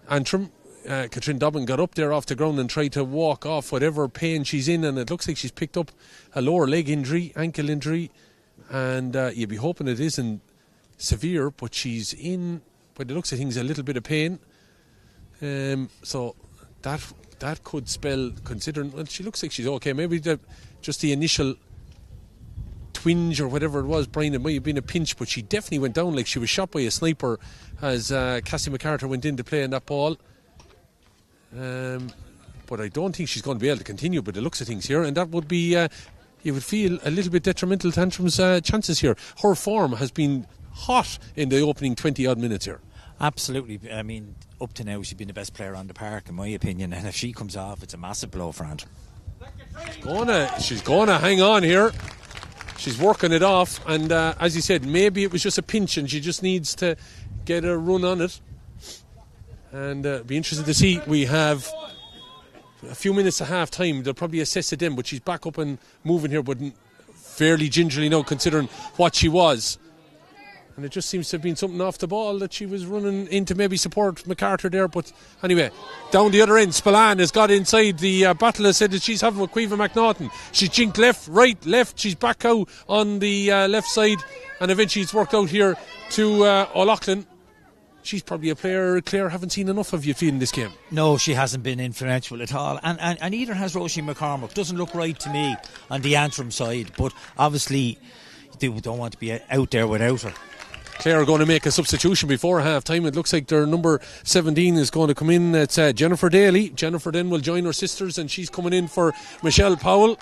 Antrim. Katrin Dobbin got up there off the ground and tried to walk off whatever pain she's in, and it looks like she's picked up a lower leg injury, ankle injury, and you'd be hoping it isn't severe, but she's in, by the looks of things, a little bit of pain. So that could spell, considering, well, she looks like she's okay. Maybe just the initial twinge or whatever it was, Brian, it might have been a pinch, but she definitely went down like she was shot by a sniper as Cassie MacArthur went in to play on that ball. But I don't think she's going to be able to continue by the looks of things here, and that would be, you would feel, a little bit detrimental to Antrim's chances here. Her form has been hot in the opening 20 odd minutes here. Absolutely. I mean, up to now she's been the best player on the park in my opinion, and if she comes off, it's a massive blow for Antrim. She's gonna hang on here. She's working it off, and as you said, maybe it was just a pinch and she just needs to get a run on it, and be interested to see. We have a few minutes to half time. They'll probably assess it then, but she's back up and moving here, but fairly gingerly now considering what she was. And it just seems to have been something off the ball that she was running into, maybe support MacArthur there. But anyway, down the other end, Spillane has got inside. The battle has said that she's having with Caoimhe McNaughton. She jinked left, right, left. She's back out on the left side, and eventually it's worked out here to O'Loughlin. She's probably a player Clare haven't seen enough of, you feel, in this game. No, she hasn't been influential at all, and neither has Roisin McCormick. Doesn't look right to me on the Antrim side, but obviously they don't want to be out there without her. Clare are going to make a substitution before half time. It looks like their number 17 is going to come in. It's Jennifer Daly. Jennifer then will join her sisters, and she's coming in for Michelle Powell.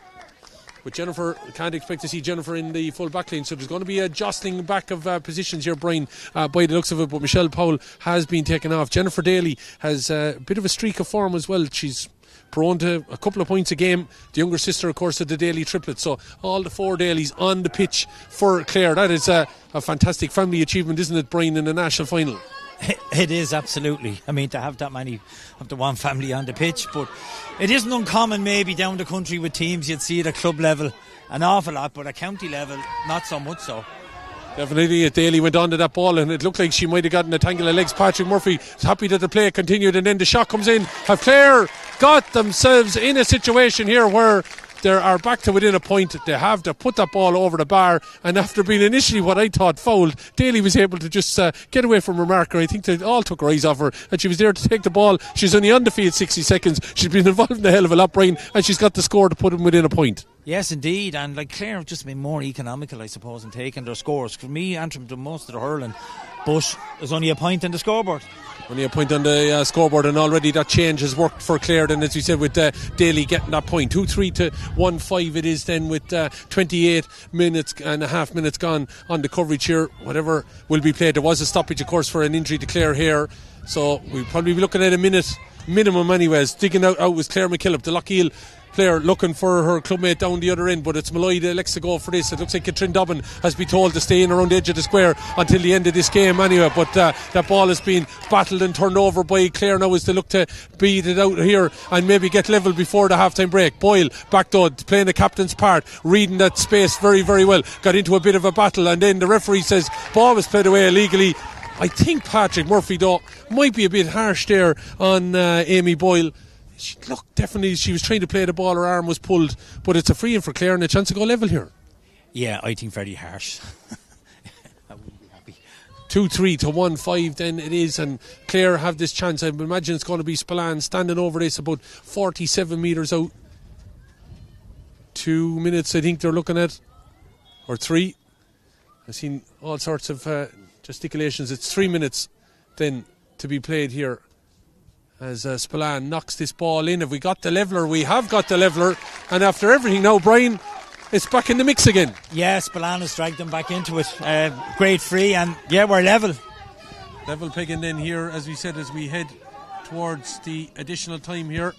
But Jennifer, can't expect to see Jennifer in the full back line, so there's going to be a jostling back of positions here, Brian, by the looks of it. But Michelle Powell has been taken off. Jennifer Daly has a bit of a streak of form as well. She's prone to a couple of points a game. The younger sister, of course, of the Daly triplets. So all the 4 Dalys on the pitch for Clare. That is a fantastic family achievement, isn't it, Brian, in the national final? It is, absolutely. I mean, to have that many of the one family on the pitch, but it isn't uncommon maybe down the country with teams. You'd see it at club level an awful lot, but at county level not so much so. Definitely, Daly went on to that ball and it looked like she might have gotten a tangle of legs. Patrick Murphy is happy that the play continued, and then the shot comes in. Have Clare got themselves in a situation here where they are back to within a point? They have to put that ball over the bar, and after being initially what I thought fouled, Daly was able to just get away from her marker. I think they all took her eyes off her, and she was there to take the ball. She's only on the field 60 seconds. She's been involved in a hell of a lot, Brian, and she's got the score to put them within a point. Yes, indeed, and like Clare have just been more economical, I suppose, in taking their scores. For me, Antrim done most of the hurling, but there's only a point in the scoreboard. Only a point on the scoreboard, and already that change has worked for Clare. Then, as we said, with Daly getting that point, 2-3 to 1-5 it is then, with 28 minutes and a half minutes gone on the coverage here. Whatever will be played. There was a stoppage, of course, for an injury to Clare here, so we'll probably be looking at a minute minimum anyways. Digging out was Clare McKillop, the Lockheed player, looking for her clubmate down the other end, but it's Malloy that elects to go for this. It looks like Katrin Dobbin has been told to stay in around the edge of the square until the end of this game anyway, but that ball has been battled and turned over by Clare now as they look to beat it out here and maybe get level before the half time break. Boyle back though, playing the captain's part, reading that space very, very well, got into a bit of a battle, and then the referee says ball was played away illegally. I think Patrick Murphy though might be a bit harsh there on Amy Boyle. Definitely she was trying to play the ball, her arm was pulled, but it's a free in for Clare and a chance to go level here. Yeah, I think very harsh. I wouldn't be happy. 2-3 to 1-5 then it is, and Clare have this chance. I imagine it's going to be Spillane standing over this about 47 metres out. 2 minutes I think they're looking at, or 3. I've seen all sorts of gesticulations. It's 3 minutes then to be played here as Spillane knocks this ball in. Have we got the leveller? We have got the leveller, and after everything now, Brian, it's back in the mix again. Yeah, Spillane has dragged them back into it. Great free, and yeah, we're level. Level picking then here, as we said, as we head towards the additional time here.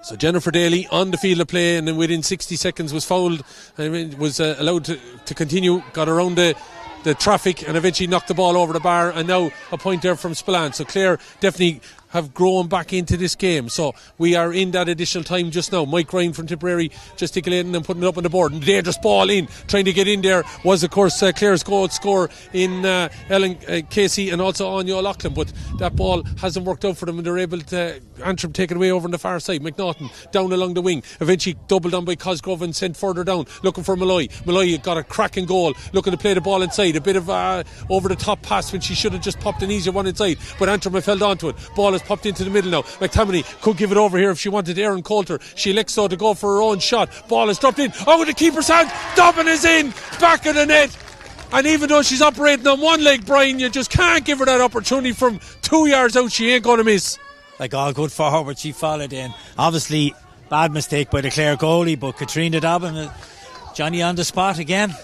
So Jennifer Daly on the field of play, and then within 60 seconds was fouled and was allowed to continue, got around the traffic and eventually knocked the ball over the bar, and now a point there from Spillane. So Clare definitely have grown back into this game. So we are in that additional time just now. Mike Ryan from Tipperary gesticulating and putting it up on the board, and dangerous ball in, trying to get in there was of course Clare's goal score in Ellen Casey and also Anya O'Loughlin, but that ball hasn't worked out for them and they're able to Antrim take it away over on the far side. McNaughton down along the wing, eventually doubled on by Cosgrove and sent further down looking for Malloy. Malloy got a cracking goal, looking to play the ball inside, a bit of over the top pass when she should have just popped an easier one inside, but Antrim have held on to it. Ball is popped into the middle now. McTammany could give it over here if she wanted. Erin Coulter, she elects so to go for her own shot. Ball is dropped in, with the keeper's hand. Dobbin is in, back of the net, and even though she's operating on one leg, Brian, you just can't give her that opportunity. From 2 yards out she ain't going to miss. Like all good forward, she followed in. Obviously bad mistake by the Clare goalie, but Katrina Dobbin, Johnny on the spot again.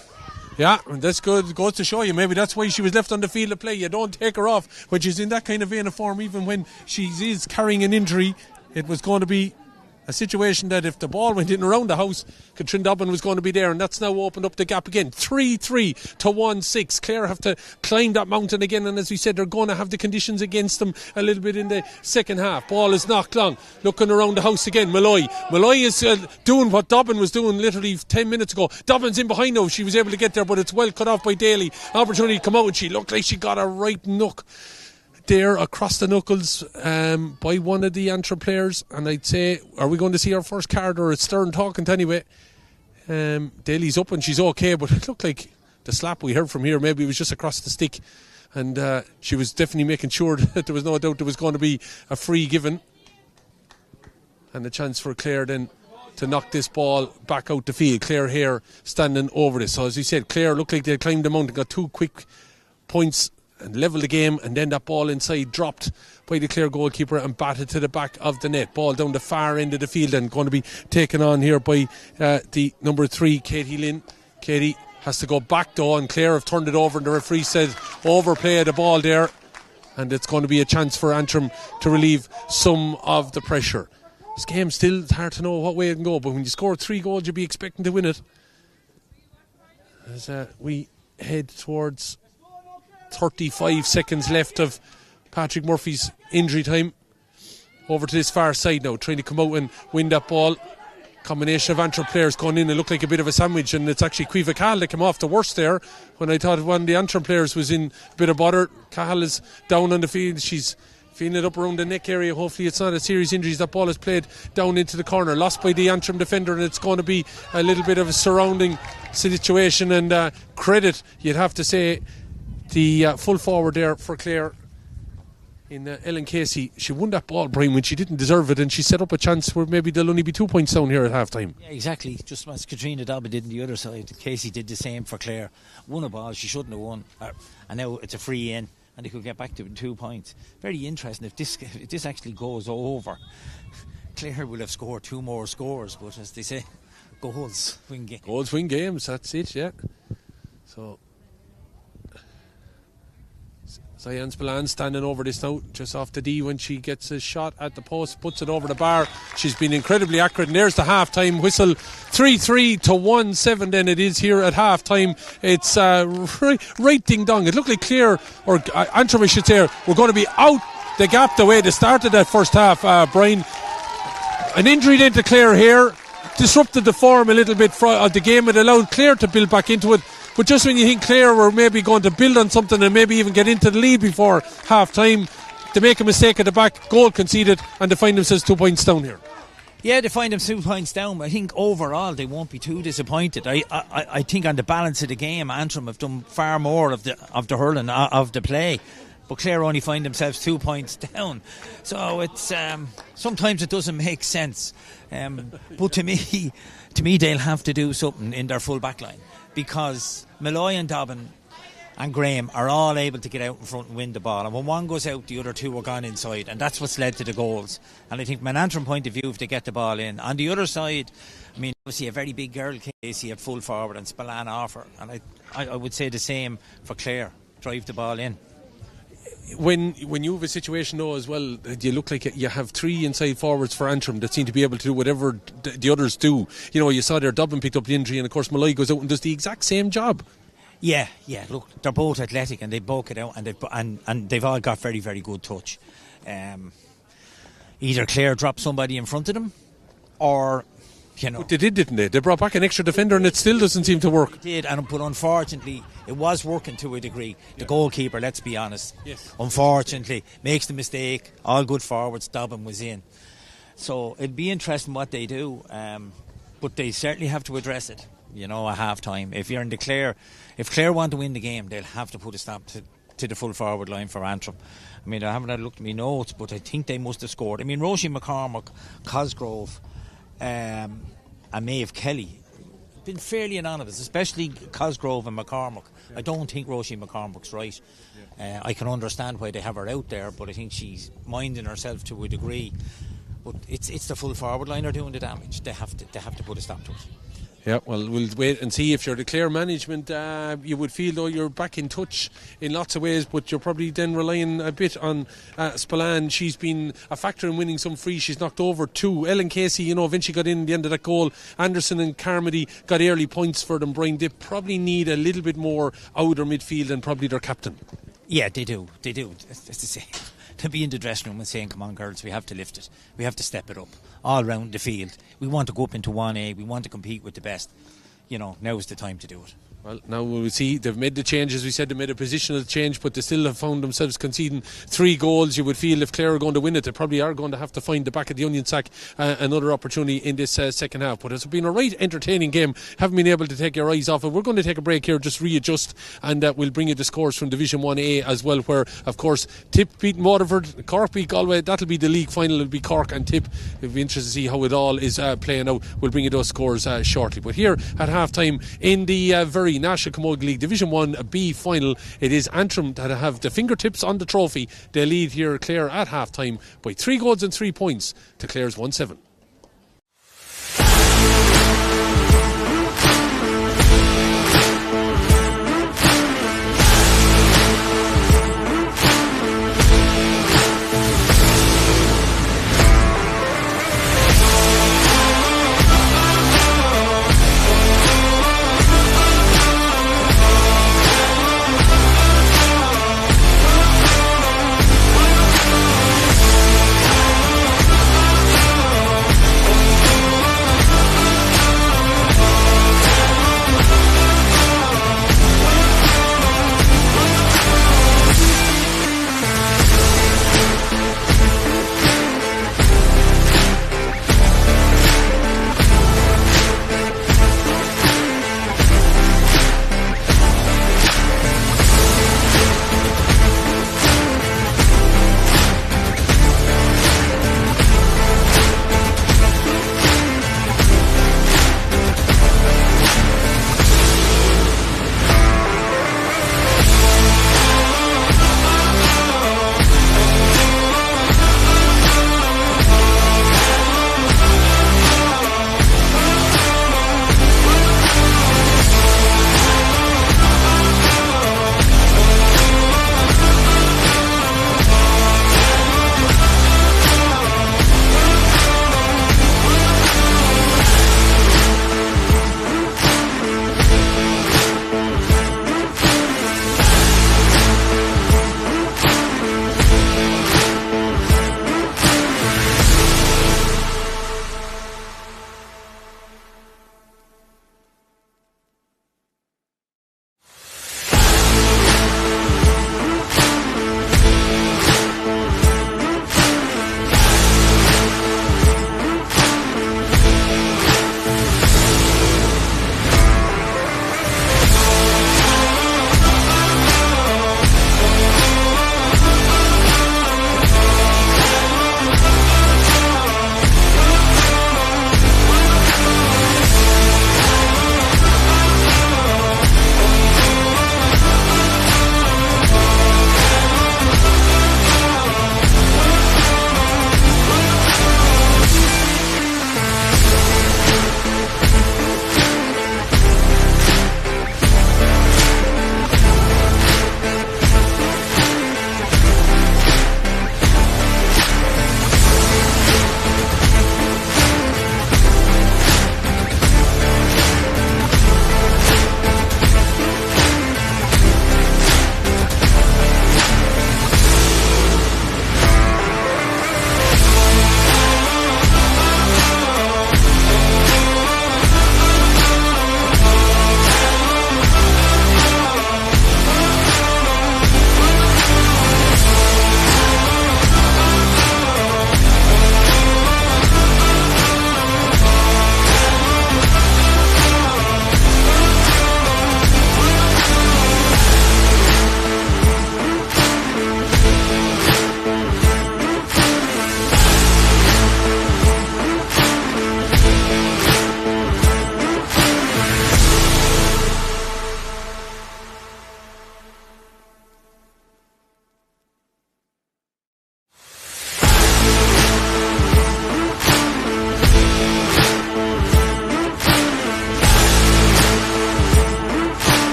Yeah, that's good. It goes to show you, maybe that's why she was left on the field of play. You don't take her off when she's in that kind of vein of form, even when she is carrying an injury. It was going to be a situation that if the ball went in around the house, Katrin Dobbin was going to be there, and that's now opened up the gap again. 3-3 to 1-6. Clare have to climb that mountain again, and as we said, they're going to have the conditions against them a little bit in the second half. Ball is knocked long, looking around the house again. Malloy is doing what Dobbin was doing literally 10 minutes ago. Dobbin's in behind now, she was able to get there, but it's well cut off by Daly. Opportunity to come out, and she looked like she got a right nook there across the knuckles by one of the Antrim players, and I'd say, are we going to see our first card, or it's Stern talking to anyway? Daly's up and she's okay, but it looked like the slap we heard from here, maybe it was just across the stick, and she was definitely making sure that there was no doubt there was going to be a free given, and a chance for Clare then to knock this ball back out the field. Clare here standing over this. So as we said, Clare looked like they climbed the mountain, got 2 quick points and level the game, and then that ball inside dropped by the Clare goalkeeper and batted to the back of the net. Ball down the far end of the field and going to be taken on here by the number 3, Katie Lynn. Katie has to go back though, and Clare have turned it over, and the referee said overplay the ball there, and it's going to be a chance for Antrim to relieve some of the pressure. This game still, it's hard to know what way it can go, but when you score 3 goals you'd be expecting to win it. As we head towards 35 seconds left of Patrick Murphy's injury time. Over to this far side now, trying to come out and win that ball. Combination of Antrim players going in, it looked like a bit of a sandwich, and it's actually Cueva Cahill that came off the worst there, when I thought one of the Antrim players was in a bit of bother. Cahill is down on the field, she's feeling it up around the neck area. Hopefully it's not a serious injury. That ball is played down into the corner, lost by the Antrim defender, and it's going to be a little bit of a surrounding situation. And credit, you'd have to say, the full forward there for Clare in Ellen Casey. She won that ball, Brian, when she didn't deserve it, and she set up a chance where maybe they'll only be 2 points down here at half time. Yeah, exactly, just as Katrina Dobbin did on the other side. Casey did the same for Clare. Won a ball she shouldn't have won, and now it's a free in and they could get back to 2 points. Very interesting. If this actually goes over, Clare will have scored 2 more scores, but as they say, goals win games. Goals win games, that's it, yeah. So Cyan Spillane standing over this now, just off the D when she gets a shot at the post, puts it over the bar. She's been incredibly accurate, and there's the half-time whistle. 3-3 to 1-7 then it is here at half-time. It's right ding-dong. It looked like Clare, or Antrim I should say, we're going to be out the gap the way they started that first half, Brian. An injury then to Clare here disrupted the form a little bit of the game. It allowed Clare to build back into it. But just when you think Clare were maybe going to build on something and maybe even get into the lead before half time, they make a mistake at the back, goal conceded, and they find themselves 2 points down here. Yeah, they find them 2 points down. I think overall they won't be too disappointed. I think on the balance of the game, Antrim have done far more of the hurling, of the play. But Clare only find themselves 2 points down. So it's sometimes it doesn't make sense. But to me they'll have to do something in their full back line, because Malloy and Dobbin and Graham are all able to get out in front and win the ball, and when one goes out the other 2 are gone inside, and that's what's led to the goals. And I think from an Antrim point of view, if they get the ball in on the other side, I mean obviously a very big girl Casey at full forward and Spillane off her, and I would say the same for Clare, drive the ball in. When you have a situation though as well, you look like you have 3 inside forwards for Antrim that seem to be able to do whatever the others do. You know, you saw there Dublin picked up the injury, and of course Malloy goes out and does the exact same job. Yeah. Look, they're both athletic and they both get out, and they've all got very, very good touch. Either Clare dropped somebody in front of them, or you know, but they did, didn't they? They brought back an extra defender, and it still doesn't seem to work. They did, but unfortunately, it was working to a degree. The goalkeeper, let's be honest, yes, unfortunately, makes the mistake. All good forwards, Dobbin was in. So it'd be interesting what they do, but they certainly have to address it. You know, at half time, if you're in the Clare, if Clare want to win the game, they'll have to put a stop to the full forward line for Antrim. I mean, I haven't had a look at my notes, but I think they must have scored. I mean, Roisin McCormack, Cosgrove, and Maeve Kelly been fairly anonymous, especially Cosgrove and McCormack. I don't think Roisin McCormack's right. I can understand why they have her out there, but I think she's minding herself to a degree. But it's the full forward line are doing the damage. They have to put a stop to it. Yeah, well, we'll wait and see. If you're the Clare management, you would feel though you're back in touch in lots of ways, but you're probably then relying a bit on Spillane. She's been a factor in winning some frees. She's knocked over 2. Ellen Casey, you know, eventually got in the end of that goal. Anderson and Carmody got early points for them, Brian. They probably need a little bit more outer midfield and probably their captain. Yeah, they do. As to say, to be in the dressing room and saying, come on girls, we have to lift it, we have to step it up all round the field, we want to go up into 1A, we want to compete with the best. You know, now is the time to do it. Well, now we'll see. They've made the change, as we said. They made a positional change, but they still have found themselves conceding 3 goals. You would feel if Clare are going to win it, they probably are going to have to find the back of the onion sack another opportunity in this second half. But it's been a right entertaining game. Haven't been able to take your eyes off it. We're going to take a break here, just readjust, and we'll bring you the scores from Division 1A as well, where of course Tip beating Waterford, Cork beat Galway. That'll be the league final. It'll be Cork and Tip. It'll be interesting to see how it all is playing out. We'll bring you those scores shortly. But here at half time in the very Kerry National Camogie League Division 1B final. It is Antrim that have the fingertips on the trophy. They lead here Clare at half time by 3 goals and 3 points to Clare's 1-7.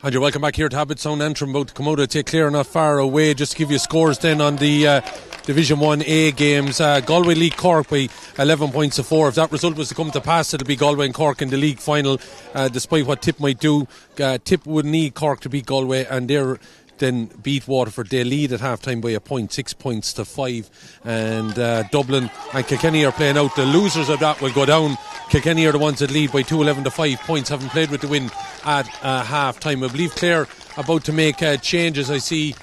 And you're welcome back here to Abbottstown. Antrim about to come out to take Clare not far away. Just to give you scores then on the Division 1A games. Galway lead Cork by 11 points to 4. If that result was to come to pass, it'll be Galway and Cork in the league final. Despite what Tip might do, Tip would need Cork to beat Galway, and they're then beat Waterford. They lead at half time by a point, 6 points to 5. And Dublin and Kilkenny are playing out. The losers of that will go down. Kilkenny are the ones that lead by 2-11 to 5 points, having played with the win at half time. I believe Clare about to make changes. I see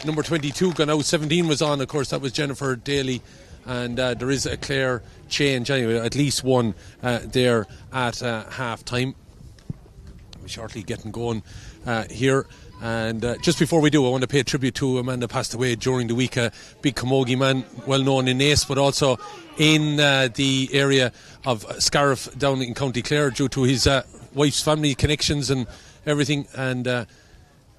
number 22 gone out, 17 was on, of course, that was Jennifer Daly. And there is a Clare change anyway, at least one there at half time. We're shortly getting going here. And just before we do, I want to pay a tribute to a man that passed away during the week, a big Camogie man, well known in Naas, but also in the area of Scariff down in County Clare, due to his wife's family connections and everything. And I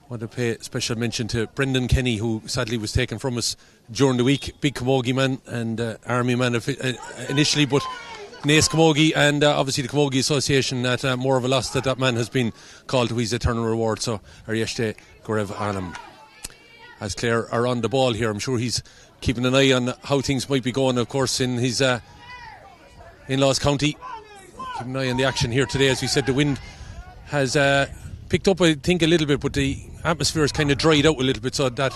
want to pay special mention to Brendan Kenny, who sadly was taken from us during the week. Big Camogie man and army man initially, but Naas Camogie and obviously the Camogie Association, that more of a loss that man has been called to his eternal reward. So Arieshte Gorev Anam. As Clare are on the ball here, I'm sure he's keeping an eye on how things might be going, of course, in his in-laws county. Keeping an eye on the action here today. As we said, the wind has picked up, I think, a little bit, but the atmosphere has kind of dried out a little bit, so that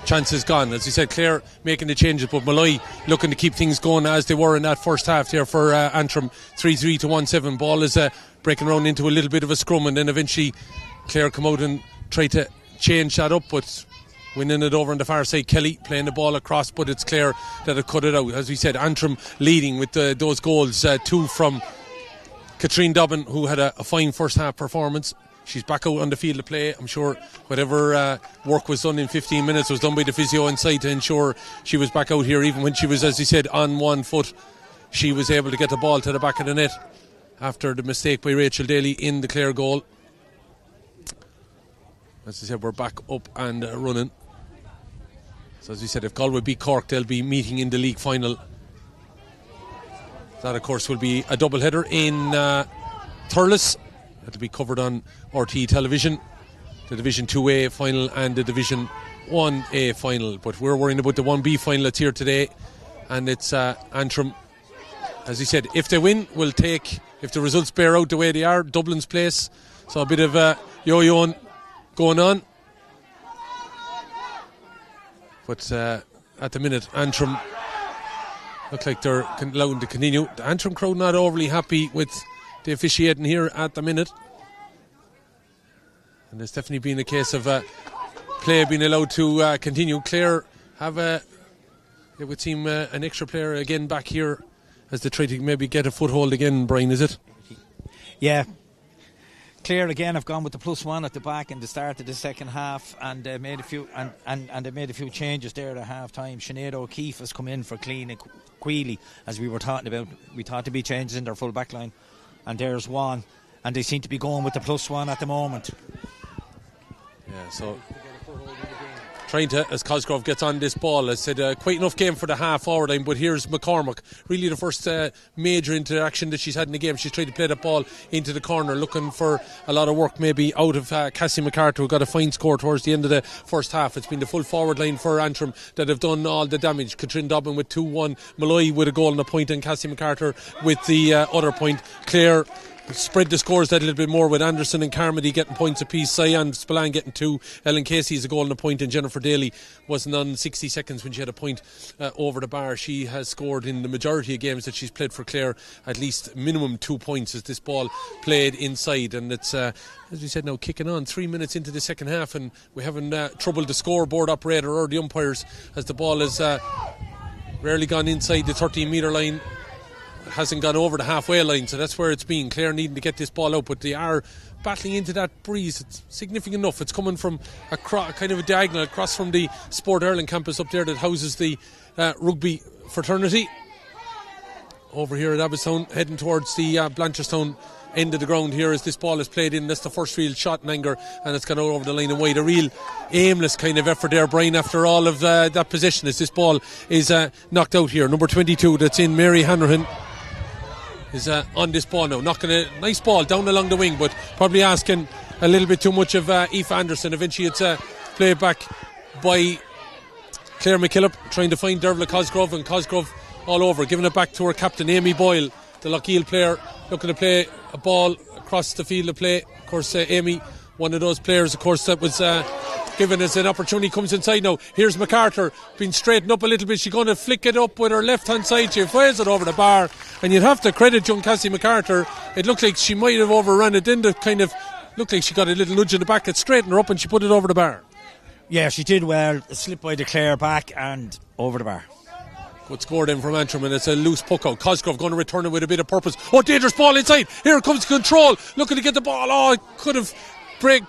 chance is gone. As you said, Clare making the changes, but Malloy looking to keep things going as they were in that first half there for Antrim. 3-3 to 1-7. Ball is breaking around into a little bit of a scrum, and then eventually Clare come out and try to change that up, but winning it over on the far side. Kelly playing the ball across, but it's Clare that have cut it out. As we said, Antrim leading with those goals, 2 from Katrine Dobbin, who had a fine first half performance. She's back out on the field of play. I'm sure whatever work was done in 15 minutes was done by the physio inside to ensure she was back out here. Even when she was, as you said, on one foot, she was able to get the ball to the back of the net after the mistake by Rachel Daly in the Clare goal. As I said, we're back up and running. So as we said, if Galway beat Cork, they'll be meeting in the league final. That, of course, will be a double header in Thurles. That'll be covered on RTE television. The Division 2A final and the Division 1A final. But we're worrying about the 1B final that's here today. And it's Antrim. As he said, if they win, we'll take, if the results bear out the way they are, Dublin's place. So a bit of yo-yoing going on. But at the minute, Antrim look like they're allowing to continue. The Antrim crowd not overly happy with the officiating here at the minute, and there's definitely been a case of play being allowed to continue. Clare have it would seem an extra player again back here as they try to maybe get a foothold again. Brian, is it? Yeah, Clare again have gone with the +1 at the back in the start of the second half, and they made a few and they made a few changes there at half time. Sinead O'Keefe has come in for Clean and Queely, as we were talking about. We thought to be changes in their full back line. And there's one, and they seem to be going with the +1 at the moment. Yeah, so trying to, as Cosgrove gets on this ball, I said quite enough game for the half forward line, but here's McCormack, really the first major interaction that she's had in the game. She's tried to play the ball into the corner, looking for a lot of work maybe out of Cassie MacArthur, who got a fine score towards the end of the first half. It's been the full forward line for Antrim that have done all the damage. Katrine Dobbin with 2-1, Malloy with a goal and a point, and Cassie MacArthur with the other point. Clare spread the scores that a little bit more, with Anderson and Carmody getting points apiece, Cyan Spillane getting 2, Ellen Casey has a goal and a point, and Jennifer Daly wasn't on 60 seconds when she had a point over the bar. She has scored in the majority of games that she's played for Clare at least minimum 2 points as this ball played inside, and it's as we said, now kicking on 3 minutes into the second half, and we haven't troubled the scoreboard operator or the umpires, as the ball has rarely gone inside the 13 metre line. Hasn't gone over the halfway line, so that's where it's been. Clare needing to get this ball out, but they are battling into that breeze. It's significant enough. It's coming from a kind of a diagonal across from the Sport Ireland campus up there that houses the rugby fraternity. Over here at Abbottstown, heading towards the Blanchardstown end of the ground here as this ball is played in. That's the first real shot in anger, and it's gone out over the line and wide. A real aimless kind of effort there, Brian, after all of that possession, as this ball is knocked out here. Number 22, that's in, Mary Hanrahan, is on this ball now, knocking a nice ball down along the wing, but probably asking a little bit too much of Aoife Anderson. Eventually it's played back by Clare McKillop, trying to find Dervla Cosgrove, and Cosgrove all over, giving it back to her captain Amy Boyle, the Lochiel player, looking to play a ball across the field of play. Of course, Amy, one of those players, of course, that was given as an opportunity, comes inside now. Here's MacArthur, being straightened up a little bit. She's going to flick it up with her left hand side. She fires it over the bar, and you'd have to credit young Cassie MacArthur. It looked like she might have overrun it, then it kind of looked like she got a little nudge in the back. It straightened her up and she put it over the bar. Yeah, she did well. It slipped by the Clare back and over the bar. Good score then from Antrim, and it's a loose puck out. Cosgrove going to return it with a bit of purpose. Oh, dangerous ball inside. Here comes Control, looking to get the ball. Oh, it could have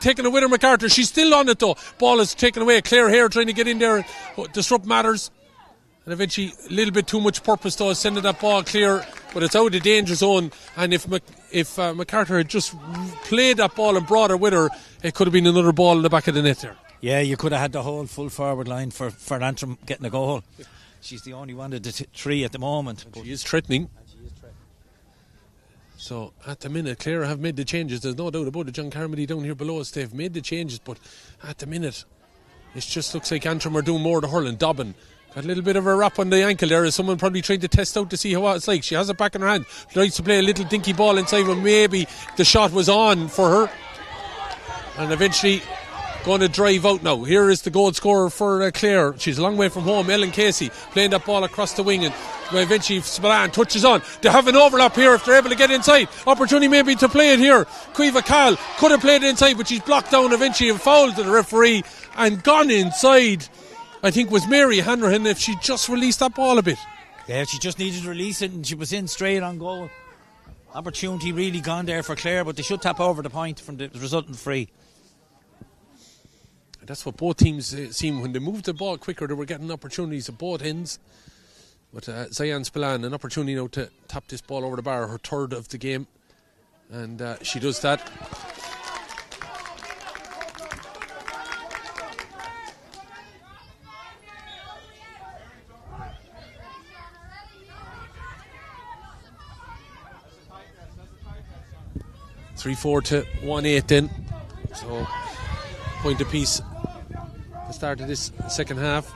taken it with her, MacArthur. She's still on it though. Ball is taken away. Clare here trying to get in there and disrupt matters. And eventually a little bit too much purpose though, sending that ball clear, but it's out of the danger zone. And if MacArthur had just played that ball and brought her with her, it could have been another ball in the back of the net there. Yeah, you could have had the whole full forward line for Antrim getting a goal. She's the only one of the three at the moment. She is threatening. So at the minute, Clare have made the changes. There's no doubt about it. John Carmody down here below us, they've made the changes, but at the minute, it just looks like Antrim are doing more to hurling. Dobbin got a little bit of a wrap on the ankle there. Is someone probably trying to test out to see how it's like? She has it back in her hand. Tries to play a little dinky ball inside when maybe the shot was on for her. And eventually going to drive out now. Here is the goal scorer for Clare. She's a long way from home. Ellen Casey playing that ball across the wing, and eventually Spillane touches on. They have an overlap here if they're able to get inside. Opportunity maybe to play it here. Cueva Cal could have played it inside, but she's blocked down eventually and fouled to the referee and gone inside. I think was Mary Hanrahan if she just released that ball a bit. Yeah, she just needed to release it and she was in straight on goal. Opportunity really gone there for Clare, but they should tap over the point from the resultant free. That's what both teams seem, when they moved the ball quicker, they were getting opportunities at both ends. But Zayan Spillane, an opportunity now to tap this ball over the bar, her third of the game, and she does that. (3-4 to 1-8) then. So point apiece. The start of this second half.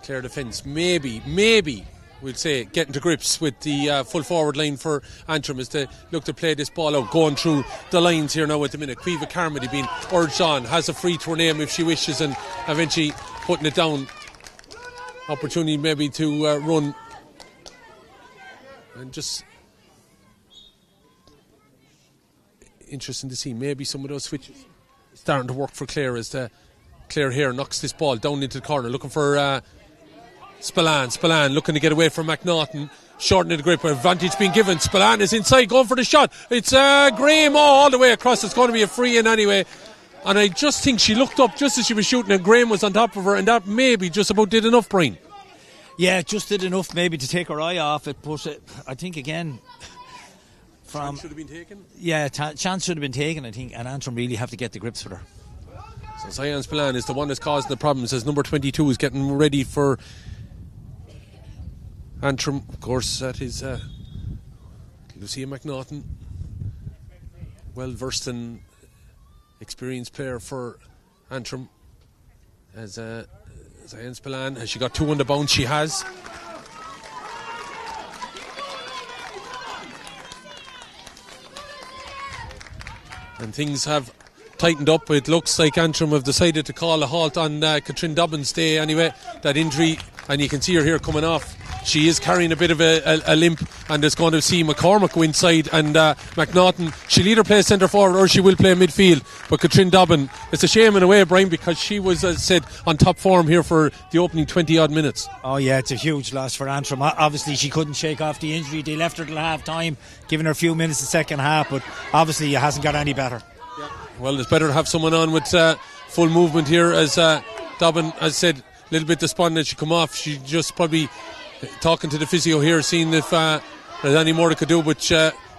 Clare defence maybe we'll say getting to grips with the full forward line for Antrim as they look to play this ball out, going through the lines here now at the minute. Cueva Carmody being urged on, has a free to her name if she wishes, and eventually putting it down. Opportunity maybe to run, and just interesting to see maybe some of those switches starting to work for Clare as Clare here knocks this ball down into the corner, looking for Spillane looking to get away from McNaughton, shortening the grip, advantage being given. Spillane is inside going for the shot. It's Graham all the way across. It's going to be a free in anyway. And I just think she looked up just as she was shooting and Graham was on top of her, and that maybe just about did enough, Brian. Yeah, just did enough maybe to take her eye off it, but I think again chance should have been taken. Yeah, chance should have been taken, I think, and Antrim really have to get the grips with her. So Zayan Spillane is the one that's causing the problems as number 22 is getting ready for Antrim. Of course, that is Lucia McNaughton, well versed and experienced player for Antrim. As Zayan Spillane, has she got two on the bounce? She has. And things have tightened up. It looks like Antrim have decided to call a halt on Katrin Dobbin's day anyway. That injury, and you can see her here coming off. She is carrying a bit of a limp, and it's going to see McCormack go inside, and McNaughton, she'll either play centre forward or she will play midfield. But Katrin Dobbin, it's a shame in a way, Brian, because she was, as I said, on top form here for the opening 20 odd minutes. Oh yeah, it's a huge loss for Antrim. Obviously she couldn't shake off the injury. They left her till half time, giving her a few minutes the second half, but obviously it hasn't got any better. Well, it's better to have someone on with full movement here, as Dobbin, as I said, a little bit despondent. She come off. She just probably talking to the physio here, seeing if there's any more they could do, but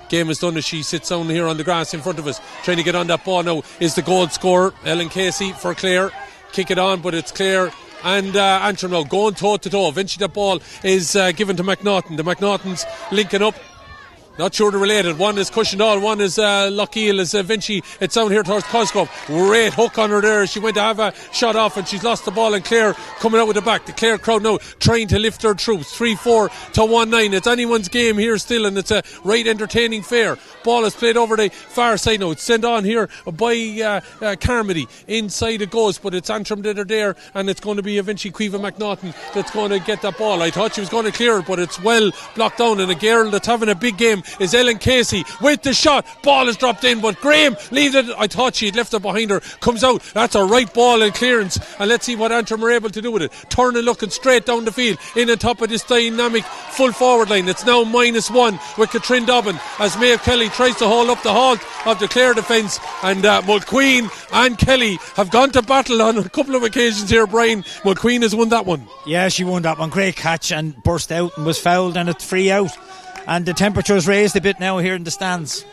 game is done as she sits down here on the grass in front of us, trying to get on that ball now is the goal scorer, Ellen Casey for Clare. kick it on, but it's Clare and Antrim now going toe to toe. Eventually the ball is given to McNaughton. The McNaughtons linking up. Not sure they're related. One is Cushendall, one is Lochiel. Is Vinci. It's down here towards Cosgrove. Great hook on her there. She went to have a shot off and she's lost the ball. And Clare coming out with the back. The Clare crowd now trying to lift their troops. 3-4 to 1-9. It's anyone's game here still, and it's a right entertaining fair. Ball is played over the far side now. It's sent on here by Carmody. Inside it goes, but it's Antrim that are there, and it's going to be eventually Caoimhe McNaughton that's going to get that ball. I thought she was going to clear it, but it's well blocked down, and a girl that's having a big game is Ellen Casey with the shot. Ball is dropped in, but Graham leaves it. I thought she had left it behind her. Comes out. That's a right ball and clearance, and let's see what Antrim are able to do with it. Turner looking straight down the field in on top of this dynamic full forward line. It's now -1 with Katrin Dobbin as Maeve Kelly tries to hold up the halt of the Clare defence, and Mulqueen and Kelly have gone to battle on a couple of occasions here. Brian, Mulqueen has won that one. Yeah, she won that one. Great catch, and burst out and was fouled, and it's free out. And the temperature's raised a bit now here in the stands.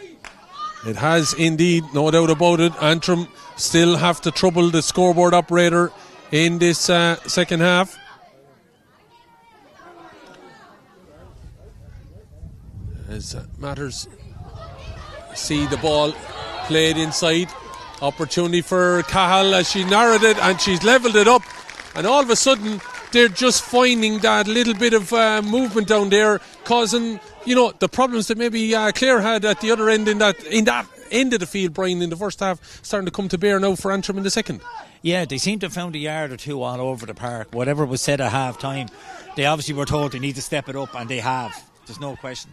It has indeed, no doubt about it. Antrim still have to trouble the scoreboard operator in this second half. As matters see the ball played inside. Opportunity for Cahill as she narrowed it and she's levelled it up. And all of a sudden, they're just finding that little bit of movement down there, causing, the problems that maybe Clare had at the other end in that end of the field, Brian, in the first half, starting to come to bear now for Antrim in the second. Yeah, they seem to have found a yard or two all over the park. Whatever was said at half time, they obviously were told they need to step it up, and they have. There's no question.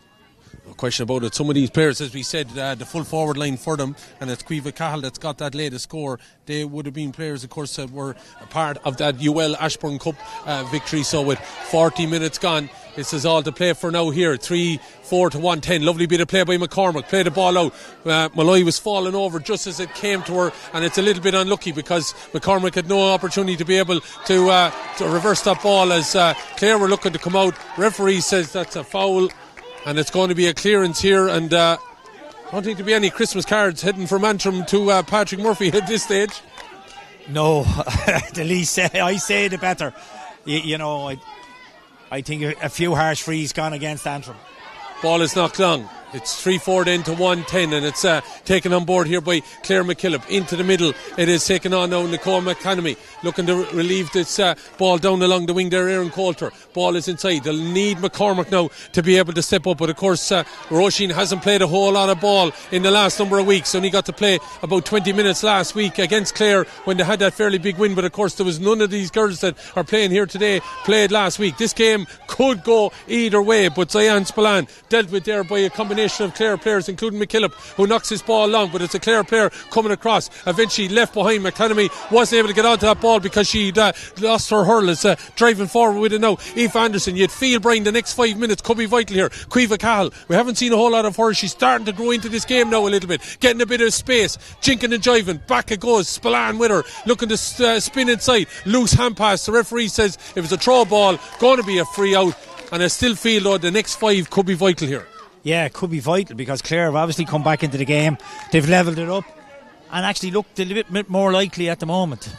No question about it. Some of these players, as we said, the full forward line for them, and it's Caoimhe Cahill that's got that latest score. They would have been players, of course, that were a part of that UL Ashbourne Cup victory. So with 40 minutes gone, this is all to play for now here. 3-4 to 1-10. Lovely bit of play by McCormack. Played the ball out. Malloy was falling over just as it came to her, and it's a little bit unlucky because McCormack had no opportunity to be able to reverse that ball as Clare were looking to come out. Referee says that's a foul, and it's going to be a clearance here, and I don't think there'll be any Christmas cards heading from Antrim to Patrick Murphy at this stage. No, the least I say the better. I think a few harsh frees gone against Antrim. Ball is knocked long. It's 3-4 then to 1-10, and it's taken on board here by Claire McKillop. Into the middle, it is taken on now. Nicole McCanamy looking to relieve this ball down along the wing there. Aaron Coulter, ball is inside. They'll need McCormack now to be able to step up, but of course Roisin hasn't played a whole lot of ball in the last number of weeks. Only got to play about 20 minutes last week against Clare when they had that fairly big win, but of course there was none of these girls that are playing here today played last week. This game could go either way, but Zion Spillane dealt with there by a combination of Clare players, including McKillop, who knocks his ball long, but it's a Clare player coming across. Eventually left behind. McCanamy wasn't able to get onto that ball because she lost her hurl. It's driving forward with it now. Aoife Anderson, you'd feel, Brian, the next 5 minutes could be vital here. Caoimhe Cahill, we haven't seen a whole lot of her. She's starting to grow into this game now a little bit, getting a bit of space, jinking and jiving. Back it goes. Spillane with her, looking to spin inside. Loose hand pass. The referee says if it's a throw ball, going to be a free out. And I still feel, though, the next 5 could be vital here. Yeah, it could be vital because Clare have obviously come back into the game. They've levelled it up and actually looked a little bit more likely at the moment.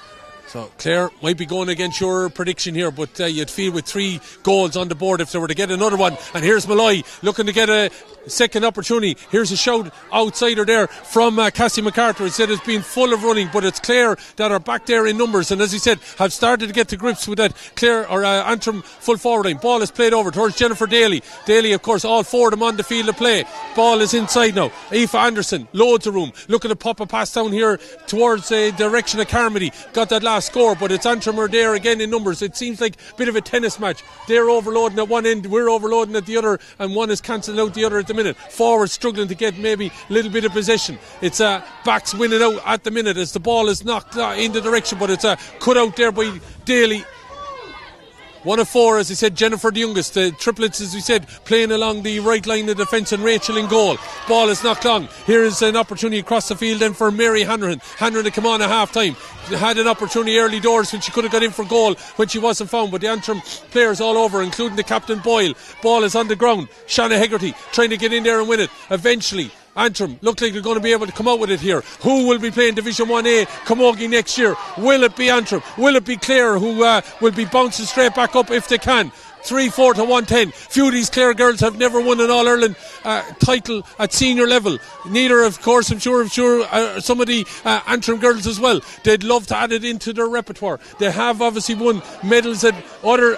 So Clare might be going against your prediction here, but you'd feel with 3 goals on the board if they were to get another one. And here's Malloy looking to get a second opportunity. Here's a shout outsider there from Cassie MacArthur. He said it's been full of running, but it's Clare that are back there in numbers, and as he said, have started to get to grips with that Clare or Antrim full forward line. Ball is played over towards Jennifer Daly. Daly, of course, all 4 of them on the field of play. Ball is inside now. Aoife Anderson, loads of room, looking to pop a pass down here towards the direction of Carmody. Got that last score, but it's Antrim are there again in numbers. It seems like a bit of a tennis match. They're overloading at one end, we're overloading at the other, and one is cancelled out the other at the minute. Forward struggling to get maybe a little bit of possession. It's backs winning out at the minute as the ball is knocked in the direction, but it's cut out there by Daly. 1 of 4, as I said, Jennifer the youngest. The triplets, as we said, playing along the right line of defence, and Rachel in goal. Ball is knocked long. Here is an opportunity across the field then for Mary Hanrahan. Hanrahan to come on at half time. Had an opportunity early doors when she could have got in for goal when she wasn't found, but the Antrim players all over, including the captain Boyle. Ball is on the ground. Shanna Hegarty trying to get in there and win it. Eventually Antrim look like they're going to be able to come out with it here. Who will be playing Division 1A Camogie next year? Will it be Antrim? Will it be Clare, who will be bouncing straight back up if they can? 3-4 to 110. Few of these Clare girls have never won an All-Ireland title at senior level. Neither, of course, I'm sure some of the Antrim girls as well. They'd love to add it into their repertoire. They have obviously won medals at other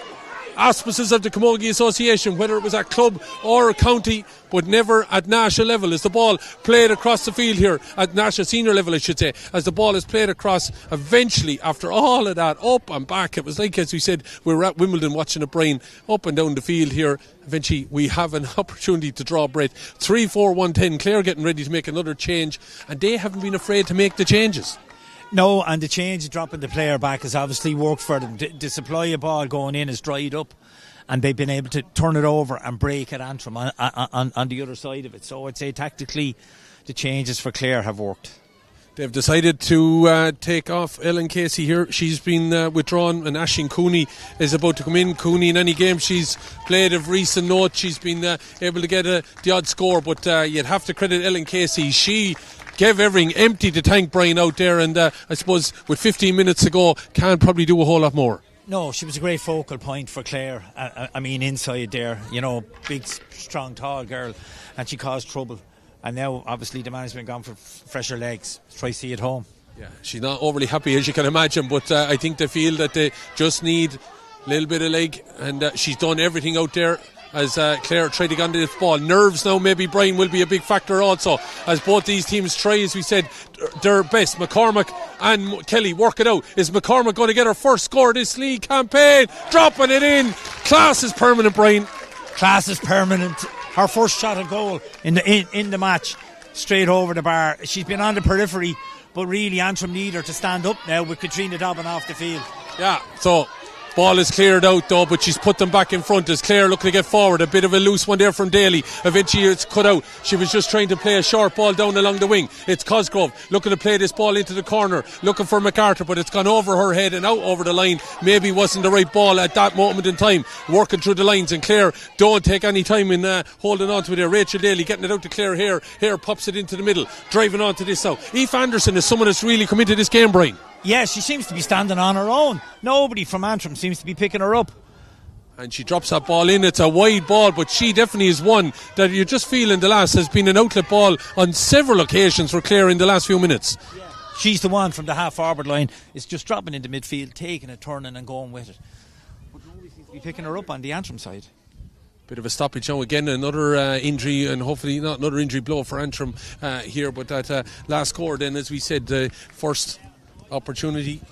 auspices of the Camogie Association, whether it was at club or county, but never at national level. As the ball played across the field here, at national senior level I should say, as the ball is played across, eventually after all of that, up and back, it was like, as we said, we were at Wimbledon watching it, Brian, up and down the field here. Eventually we have an opportunity to draw breath. 3-4-1-10, Clare getting ready to make another change, and they haven't been afraid to make the changes. No, and the change dropping the player back has obviously worked for them. The supply of ball going in has dried up, and they've been able to turn it over and break at Antrim on the other side of it. So I'd say tactically the changes for Clare have worked. They've decided to take off Ellen Casey here. She's been withdrawn, and Aisling Cooney is about to come in. Cooney, in any game she's played of recent note, she's been able to get the odd score, but you'd have to credit Ellen Casey. She gave everything, emptied the tank, Brian, out there, and I suppose with 15 minutes to go, can't probably do a whole lot more. No, she was a great focal point for Clare. I mean, inside there, big, strong, tall girl, and she caused trouble. And now, obviously, the management gone for fresher legs. Try see at home. Yeah, she's not overly happy, as you can imagine, but I think they feel that they just need a little bit of leg, and she's done everything out there as Clare try to get onto this ball. Nerves now, maybe, Brian, will be a big factor also, as both these teams try, as we said, their best. McCormack and Kelly work it out. Is McCormack going to get her first score this league campaign? Dropping it in. Class is permanent, Brian. Class is permanent. Her first shot at goal in the match, straight over the bar. She's been on the periphery, but really Antrim need her to stand up now with Katrina Dobbin off the field. Yeah, so ball is cleared out though, but she's put them back in front as Clare looking to get forward. A bit of a loose one there from Daly. Eventually it's cut out. She was just trying to play a short ball down along the wing. It's Cosgrove looking to play this ball into the corner, looking for MacArthur, but it's gone over her head and out over the line. Maybe wasn't the right ball at that moment in time. Working through the lines, and Clare don't take any time in holding on to it there. Rachel Daly getting it out to Clare here. Here pops it into the middle, driving on to this now. Eve Anderson is someone that's really come into this game, Brian. Yeah, she seems to be standing on her own. Nobody from Antrim seems to be picking her up. And she drops that ball in. It's a wide ball, but she definitely is one that you just feel in the last has been an outlet ball on several occasions for Clare in the last few minutes. Yeah. She's the one from the half-forward line. It's just dropping into midfield, taking it, turning and going with it. But nobody seems to be picking her up on the Antrim side. Bit of a stoppage now again, another injury, and hopefully not another injury blow for Antrim here, but that last score then, as we said, the first opportunity,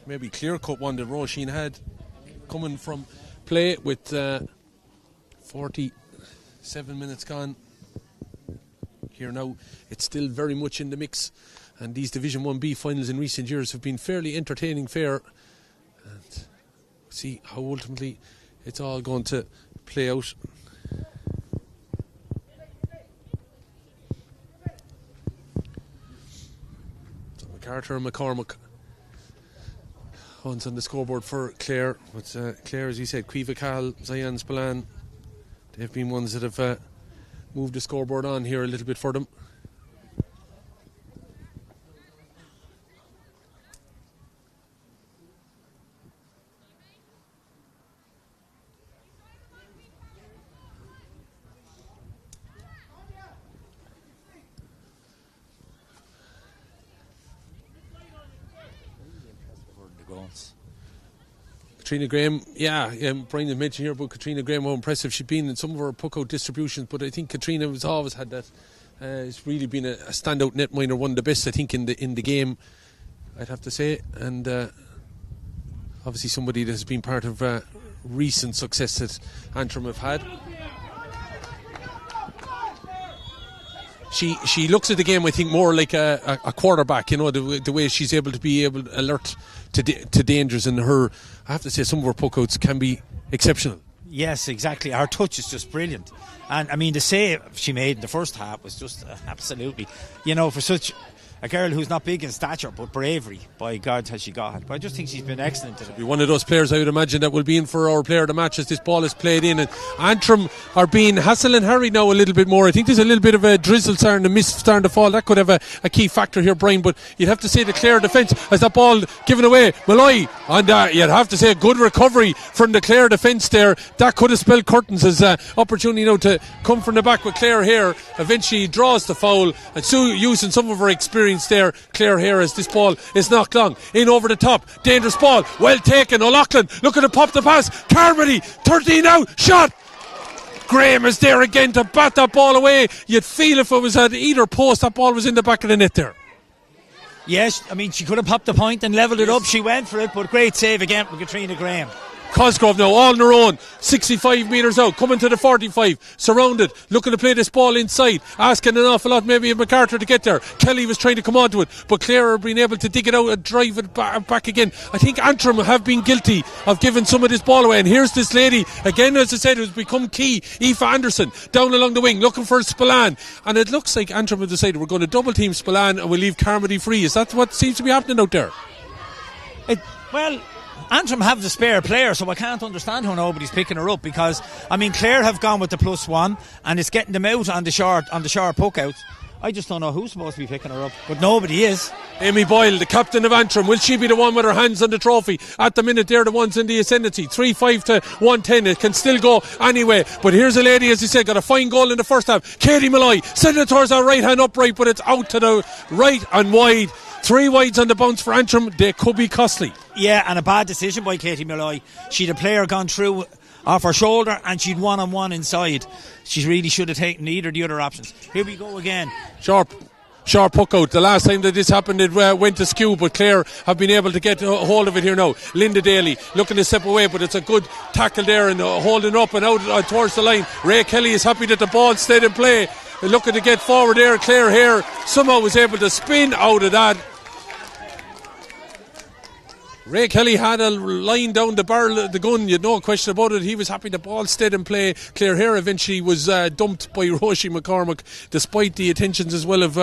maybe clear cut one that Roisin had coming from play with 47 minutes gone here now. It's still very much in the mix, and these Division 1B finals in recent years have been fairly entertaining fair, and see how ultimately it's all going to play out. Carter and McCormack Hunt's on the scoreboard for Clare. But Clare, as you said, Cueva Cahill, Zayan Spillane, they've been ones that have moved the scoreboard on here a little bit for them. Katrina Graham, Brian had mentioned here about Katrina Graham, how impressive she'd been in some of her puck-out distributions, but I think Katrina has always had that. It's really been a standout netminder, one of the best I think in the game, I'd have to say, and obviously somebody that has been part of recent success that Antrim have had. She looks at the game, I think, more like a quarterback, the way she's able to be alert to dangers, and her, I have to say, some of her puck-outs can be exceptional. Yes, exactly. Her touch is just brilliant. And I mean, the save she made in the first half was just absolutely, for such a girl who's not big in stature, but bravery, by God, has she got. But I just think she's been excellent today. Be one of those players I would imagine that will be in for our player of the match as this ball is played in. And Antrim are being hassle and harried now a little bit more. I think there's a little bit of a drizzle starting to mist starting to fall. That could have a key factor here, Brian, but you'd have to say the Clare defence as that ball given away. Malloy, and you'd have to say a good recovery from the Clare defence there. That could have spelled curtains as opportunity now to come from the back with Clare here. Eventually draws the foul, and so using some of her experience there, Clare here, as this ball is knocked long in over the top. Dangerous ball, well taken. O'Loughlin looking to pop the pass. Carmody 13 out, shot. Graham is there again to bat that ball away. You'd feel if it was at either post, that ball was in the back of the net there. Yes, I mean, she could have popped the point and levelled it up. She went for it, but great save again from Katrina Graham. Cosgrove now all on her own, 65 metres out, coming to the 45, surrounded, looking to play this ball inside, asking an awful lot maybe of MacArthur to get there. Kelly was trying to come onto it, but Clare are being able to dig it out and drive it back again. I think Antrim have been guilty of giving some of this ball away, and here's this lady again, as I said, who's become key, Aoife Anderson, down along the wing looking for Spillane, and it looks like Antrim have decided we're going to double team Spillane and we'll leave Carmody free. Is that what seems to be happening out there? Well, Antrim have the spare player, so I can't understand how nobody's picking her up, because I mean Clare have gone with the +1 and it's getting them out on the sharp puck outs. I just don't know who's supposed to be picking her up, but nobody is. Amy Boyle, the captain of Antrim, will she be the one with her hands on the trophy? At the minute they're the ones in the ascendancy, 3-5 to 110. It can still go anyway, but here's a lady, as he said, got a fine goal in the first half. Katie Malloy sending it towards her right hand upright, but it's out to the right and wide. 3 wides on the bounce for Antrim. They could be costly. Yeah, and a bad decision by Katie Malloy. She'd a player gone through off her shoulder and she'd one-on-one inside. She really should have taken either of the other options. Here we go again. Sharp puck out. The last time that this happened it went askew, but Clare have been able to get a hold of it here now. Linda Daly looking to step away, but it's a good tackle there and holding up and out towards the line. Ray Kelly is happy that the ball stayed in play. They're looking to get forward there. Clare here somehow was able to spin out of that. Ray Kelly had a line down the barrel of the gun, you'd no question about it. He was happy the ball stayed in play. Clare Hare eventually was dumped by Roisin McCormack, despite the attentions as well of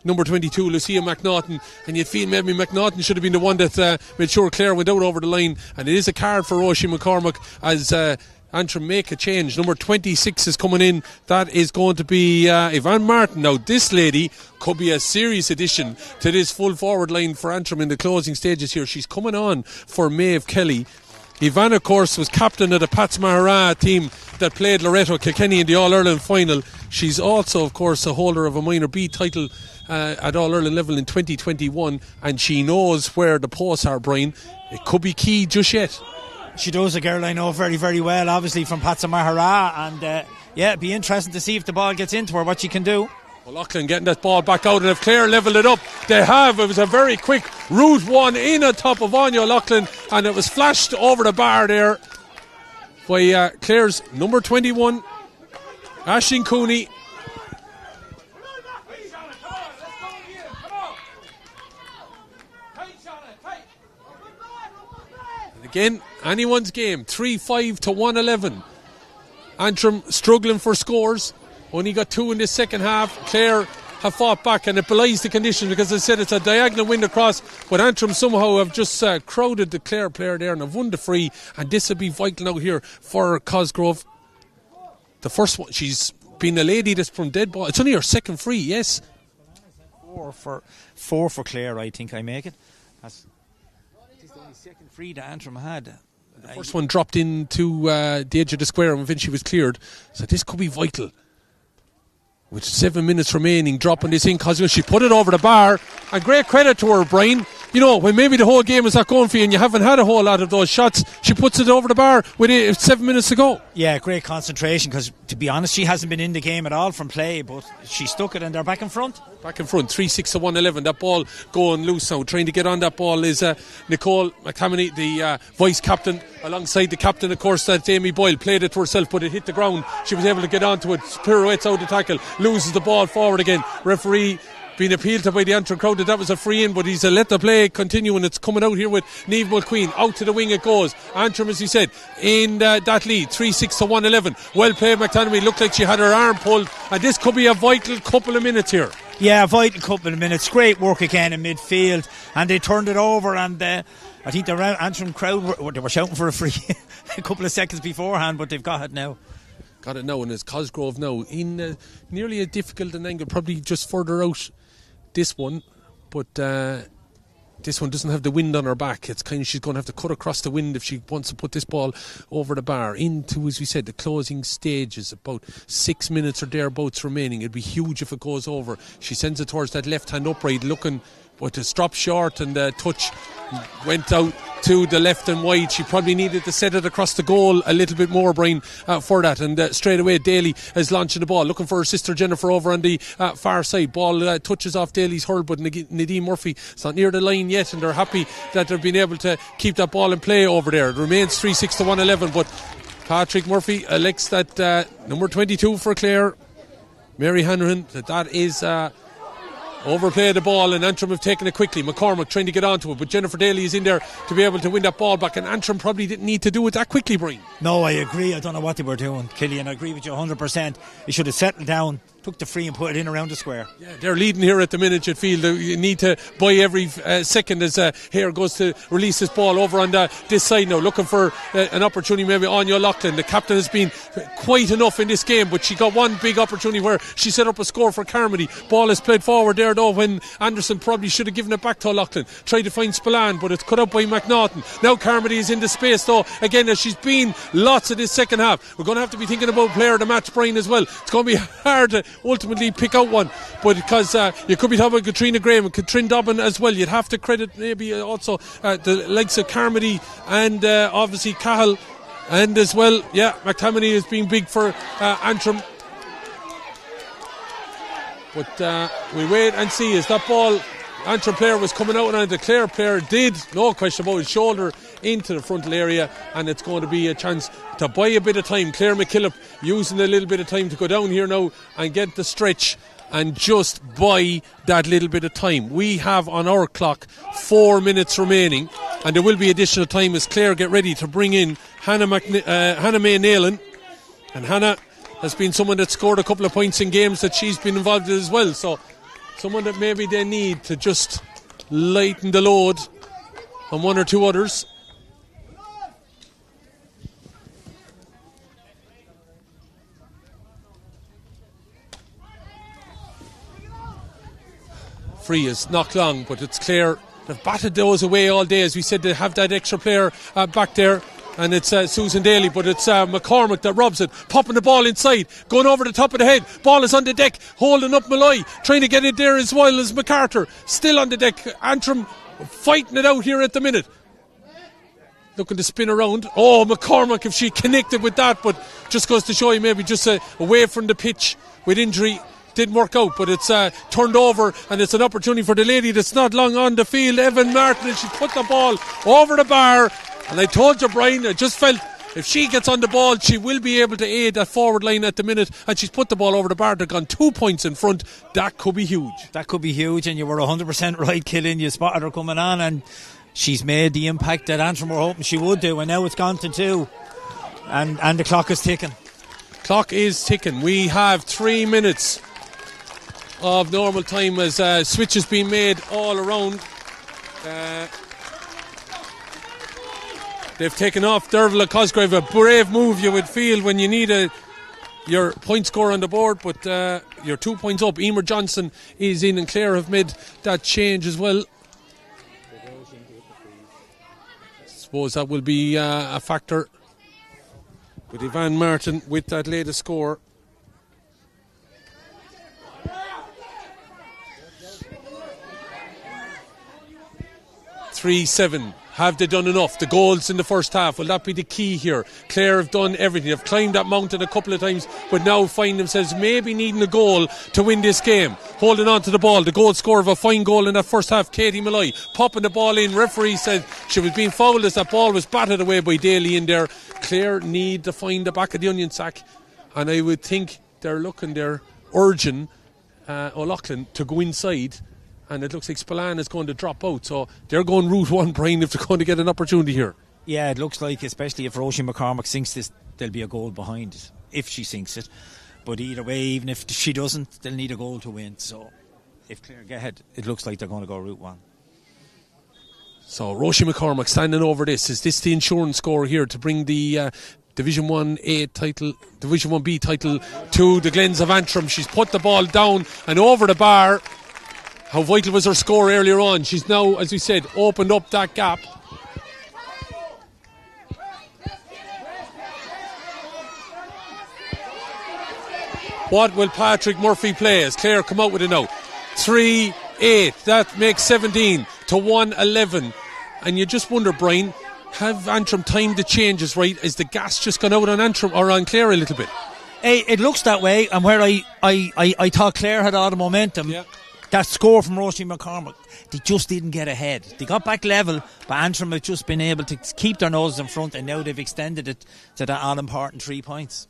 number 22 Lucia McNaughton, and you'd feel maybe McNaughton should have been the one that made sure Clare went out over the line. And it is a card for Roisin McCormack as Antrim make a change. Number 26 is coming in. That is going to be Yvonne Martin. Now this lady could be a serious addition to this full forward line for Antrim in the closing stages here. She's coming on for Maeve Kelly. Yvonne, of course, was captain of the Pats Mahara team that played Loreto Kilkenny in the All-Ireland final. She's also, of course, a holder of a minor B title at All-Ireland level in 2021, and she knows where the posts are, Brian. It could be key just yet. She does, a girl I know very, very well, obviously from Pats Mahara, and it'd be interesting to see if the ball gets into her, what she can do. O'Loughlin getting that ball back out, and if Clare level it up, they have. It was a very quick route one in on top of Anya O'Loughlin, and it was flashed over the bar there by Clare's number 21, Aisling Cooney. And again, anyone's game, 3-5 to 111. Antrim struggling for scores. Only got 2 in this second half. Clare have fought back, and it belies the conditions because, as I said, it's a diagonal wind across, but Antrim somehow have just crowded the Clare player there and have won the free, and this will be vital now here for Cosgrove. The first one, she's been a lady that's from dead ball. It's only her second free, yes. 4 for Clare, I think I make it. That's the only second free that Antrim had. The first one dropped into the edge of the square and eventually was cleared, so this could be vital. With 7 minutes remaining, dropping this in, Cosgrove, she put it over the bar, and great credit to her, Brian. You know, when maybe the whole game is not going for you and you haven't had a whole lot of those shots, she puts it over the bar with 7 minutes to go. Yeah, great concentration, because to be honest, she hasn't been in the game at all from play, but she stuck it and they're back in front. Back in front, 3-6 to 111. That ball going loose now. Trying to get on that ball is Nicole McTammany, the vice captain, alongside the captain, of course, that's Amy Boyle. Played it to herself, but it hit the ground. She was able to get onto it, pirouettes out the tackle, loses the ball forward again. Referee being appealed to by the Antrim crowd that was a free in, but he's let the play continue, and it's coming out here with Niamh Mulqueen. Out to the wing it goes. Antrim, as he said, in that lead, 3-6 to 111. Well played, McTammany. Looked like she had her arm pulled, and this could be a vital couple of minutes here. Yeah, vital couple of minutes. Great work again in midfield, and they turned it over. And I think the Antrim crowd they were shouting for a free a couple of seconds beforehand, but they've got it now. Got it now, and it's Cosgrove now in nearly a difficult angle, probably just further out this one, but this one doesn't have the wind on her back. It's kind of, she's going to have to cut across the wind if she wants to put this ball over the bar into, as we said, the closing stages. About 6 minutes or thereabouts remaining. It'd be huge if it goes over. She sends it towards that left hand upright, looking, but it's dropped short, and the touch went out to the left and wide. She probably needed to set it across the goal a little bit more, Brian, for that. And straight away Daly is launching the ball, looking for her sister Jennifer over on the far side. Ball touches off Daly's hurl, but Nadine Murphy is not near the line yet, and they're happy that they've been able to keep that ball in play over there. It remains 3-6 to 111, but Patrick Murphy elects that number 22 for Clare, Mary Hanrahan, that is overplay the ball, and Antrim have taken it quickly. McCormack trying to get onto it, but Jennifer Daly is in there to be able to win that ball back, and Antrim probably didn't need to do it that quickly, Brian. No, I agree. I don't know what they were doing, Killian. I agree with you 100%. You should have settled down, took the free and put it in around the square. Yeah, they're leading here at the minute, you'd feel. You need to buy every second as Hare goes to release this ball over on this side now, looking for an opportunity. Maybe Anya Loughlin, the captain, has been quite enough in this game, but she got one big opportunity where she set up a score for Carmody. Ball is played forward there though, when Anderson probably should have given it back to Loughlin. Tried to find Spillane, but it's cut out by McNaughton. Now Carmody is in the space though, again, as she's been lots of this second half. We're going to have to be thinking about player of the match, Brian, as well. It's going to be hard to ultimately pick out one, but because you could be talking about Katrina Graham and Katrin Dobbin as well. You'd have to credit maybe also the likes of Carmody and obviously Cahill, and as well, McTammany has been big for Antrim. But we wait and see as that ball, Antrim player was coming out, and the Clare player did, no question about his shoulder into the frontal area, and it's going to be a chance to buy a bit of time. Claire McKillop using a little bit of time to go down here now and get the stretch and just buy that little bit of time. We have on our clock 4 minutes remaining, and there will be additional time as Clare get ready to bring in Hannah May Naylan. And Hannah has been someone that scored a couple of points in games that she's been involved in as well, so someone that maybe they need to just lighten the load on one or two others. Free is not long, but it's Clare. They've batted those away all day. As we said, they have that extra player back there, and it's Susan Daly, but it's McCormack that robs it, popping the ball inside, going over the top of the head. Ball is on the deck, holding up Malloy, trying to get it there as well as MacArthur, still on the deck. Antrim fighting it out here at the minute, looking to spin around. Oh, McCormack, if she connected with that, but just goes to show you, maybe just away from the pitch with injury. Didn't work out, but it's turned over, and it's an opportunity for the lady that's not long on the field, Evan Martin, and she put the ball over the bar. And I told you, Brian, I just felt if she gets on the ball, she will be able to aid that forward line at the minute, and she's put the ball over the bar. They've gone 2 points in front. That could be huge. That could be huge, and you were 100% right, Killian. You spotted her coming on, and she's made the impact that Antrim were hoping she would do, and now it's gone to 2, and the clock is ticking. Clock is ticking. We have 3 minutes of normal time as switches being made all around. They've taken off Dervla Cosgrave, a brave move you would feel when you need your point score on the board, but you're 2 points up. Emer Johnson is in, and Clare have made that change as well. I suppose that will be a factor with Yvonne Martin with that latest score. (3-7). Have they done enough? The goals in the first half, will that be the key here? Clare have done everything. They've climbed that mountain a couple of times, but now find themselves maybe needing a goal to win this game. Holding on to the ball. The goal scorer of a fine goal in that first half, Katie Malloy, popping the ball in. Referee said she was being fouled as that ball was batted away by Daly in there. Clare need to find the back of the onion sack, and I would think they're urging O'Loughlin to go inside. And it looks like Spillane is going to drop out, so they're going route one, Brian, if they're going to get an opportunity here. Yeah, it looks like, especially if Roisin McCormack sinks this, there'll be a goal behind it, if she sinks it. But either way, even if she doesn't, they'll need a goal to win. So if Clare get ahead, it looks like they're going to go Route 1. So Roisin McCormack standing over this. Is this the insurance score here to bring the Division 1A title, Division 1B title to the Glens of Antrim? She's put the ball down and over the bar. How vital was her score earlier on? She's now, as we said, opened up that gap. What will Patrick Murphy play as Clare come out with it now? 3-8. That makes 17 to 1-11. And you just wonder, Brian, have Antrim timed the changes right? Is the gas just gone out on Antrim or on Clare a little bit? It looks that way, and where I thought Clare had all the momentum, that score from Roisin McCormack, they just didn't get ahead. They got back level, but Antrim have just been able to keep their noses in front, and now they've extended it to that all-important 3 points.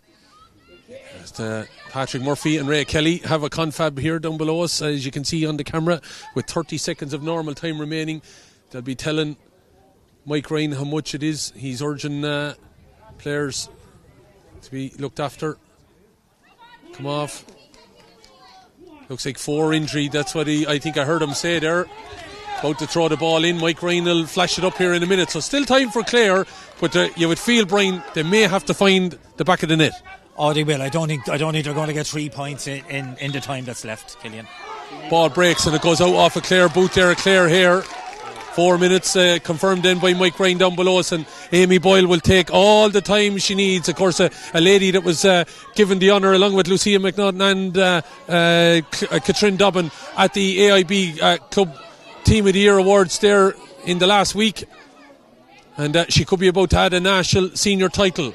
Patrick Murphy and Ray Kelly have a confab here down below us, as you can see on the camera, with 30 seconds of normal time remaining. They'll be telling Mike Ryan how much it is. He's urging players to be looked after. Come off. Looks like 4 injury. That's what I think I heard him say there. About to throw the ball in. Mike Ryan will flash it up here in a minute. So still time for Clare, but you would feel, Brian, they may have to find the back of the net. Oh, they will. I don't think they're going to get 3 points in the time that's left, Killian. Ball breaks and it goes out off a Clare boot there. Clare here. 4 minutes confirmed then by Mike Ryan down below us, and Amy Boyle will take all the time she needs. Of course, a lady that was given the honour along with Lucia McNaughton and Katrin Dobbin at the AIB Club Team of the Year Awards there in the last week, and she could be about to add a national senior title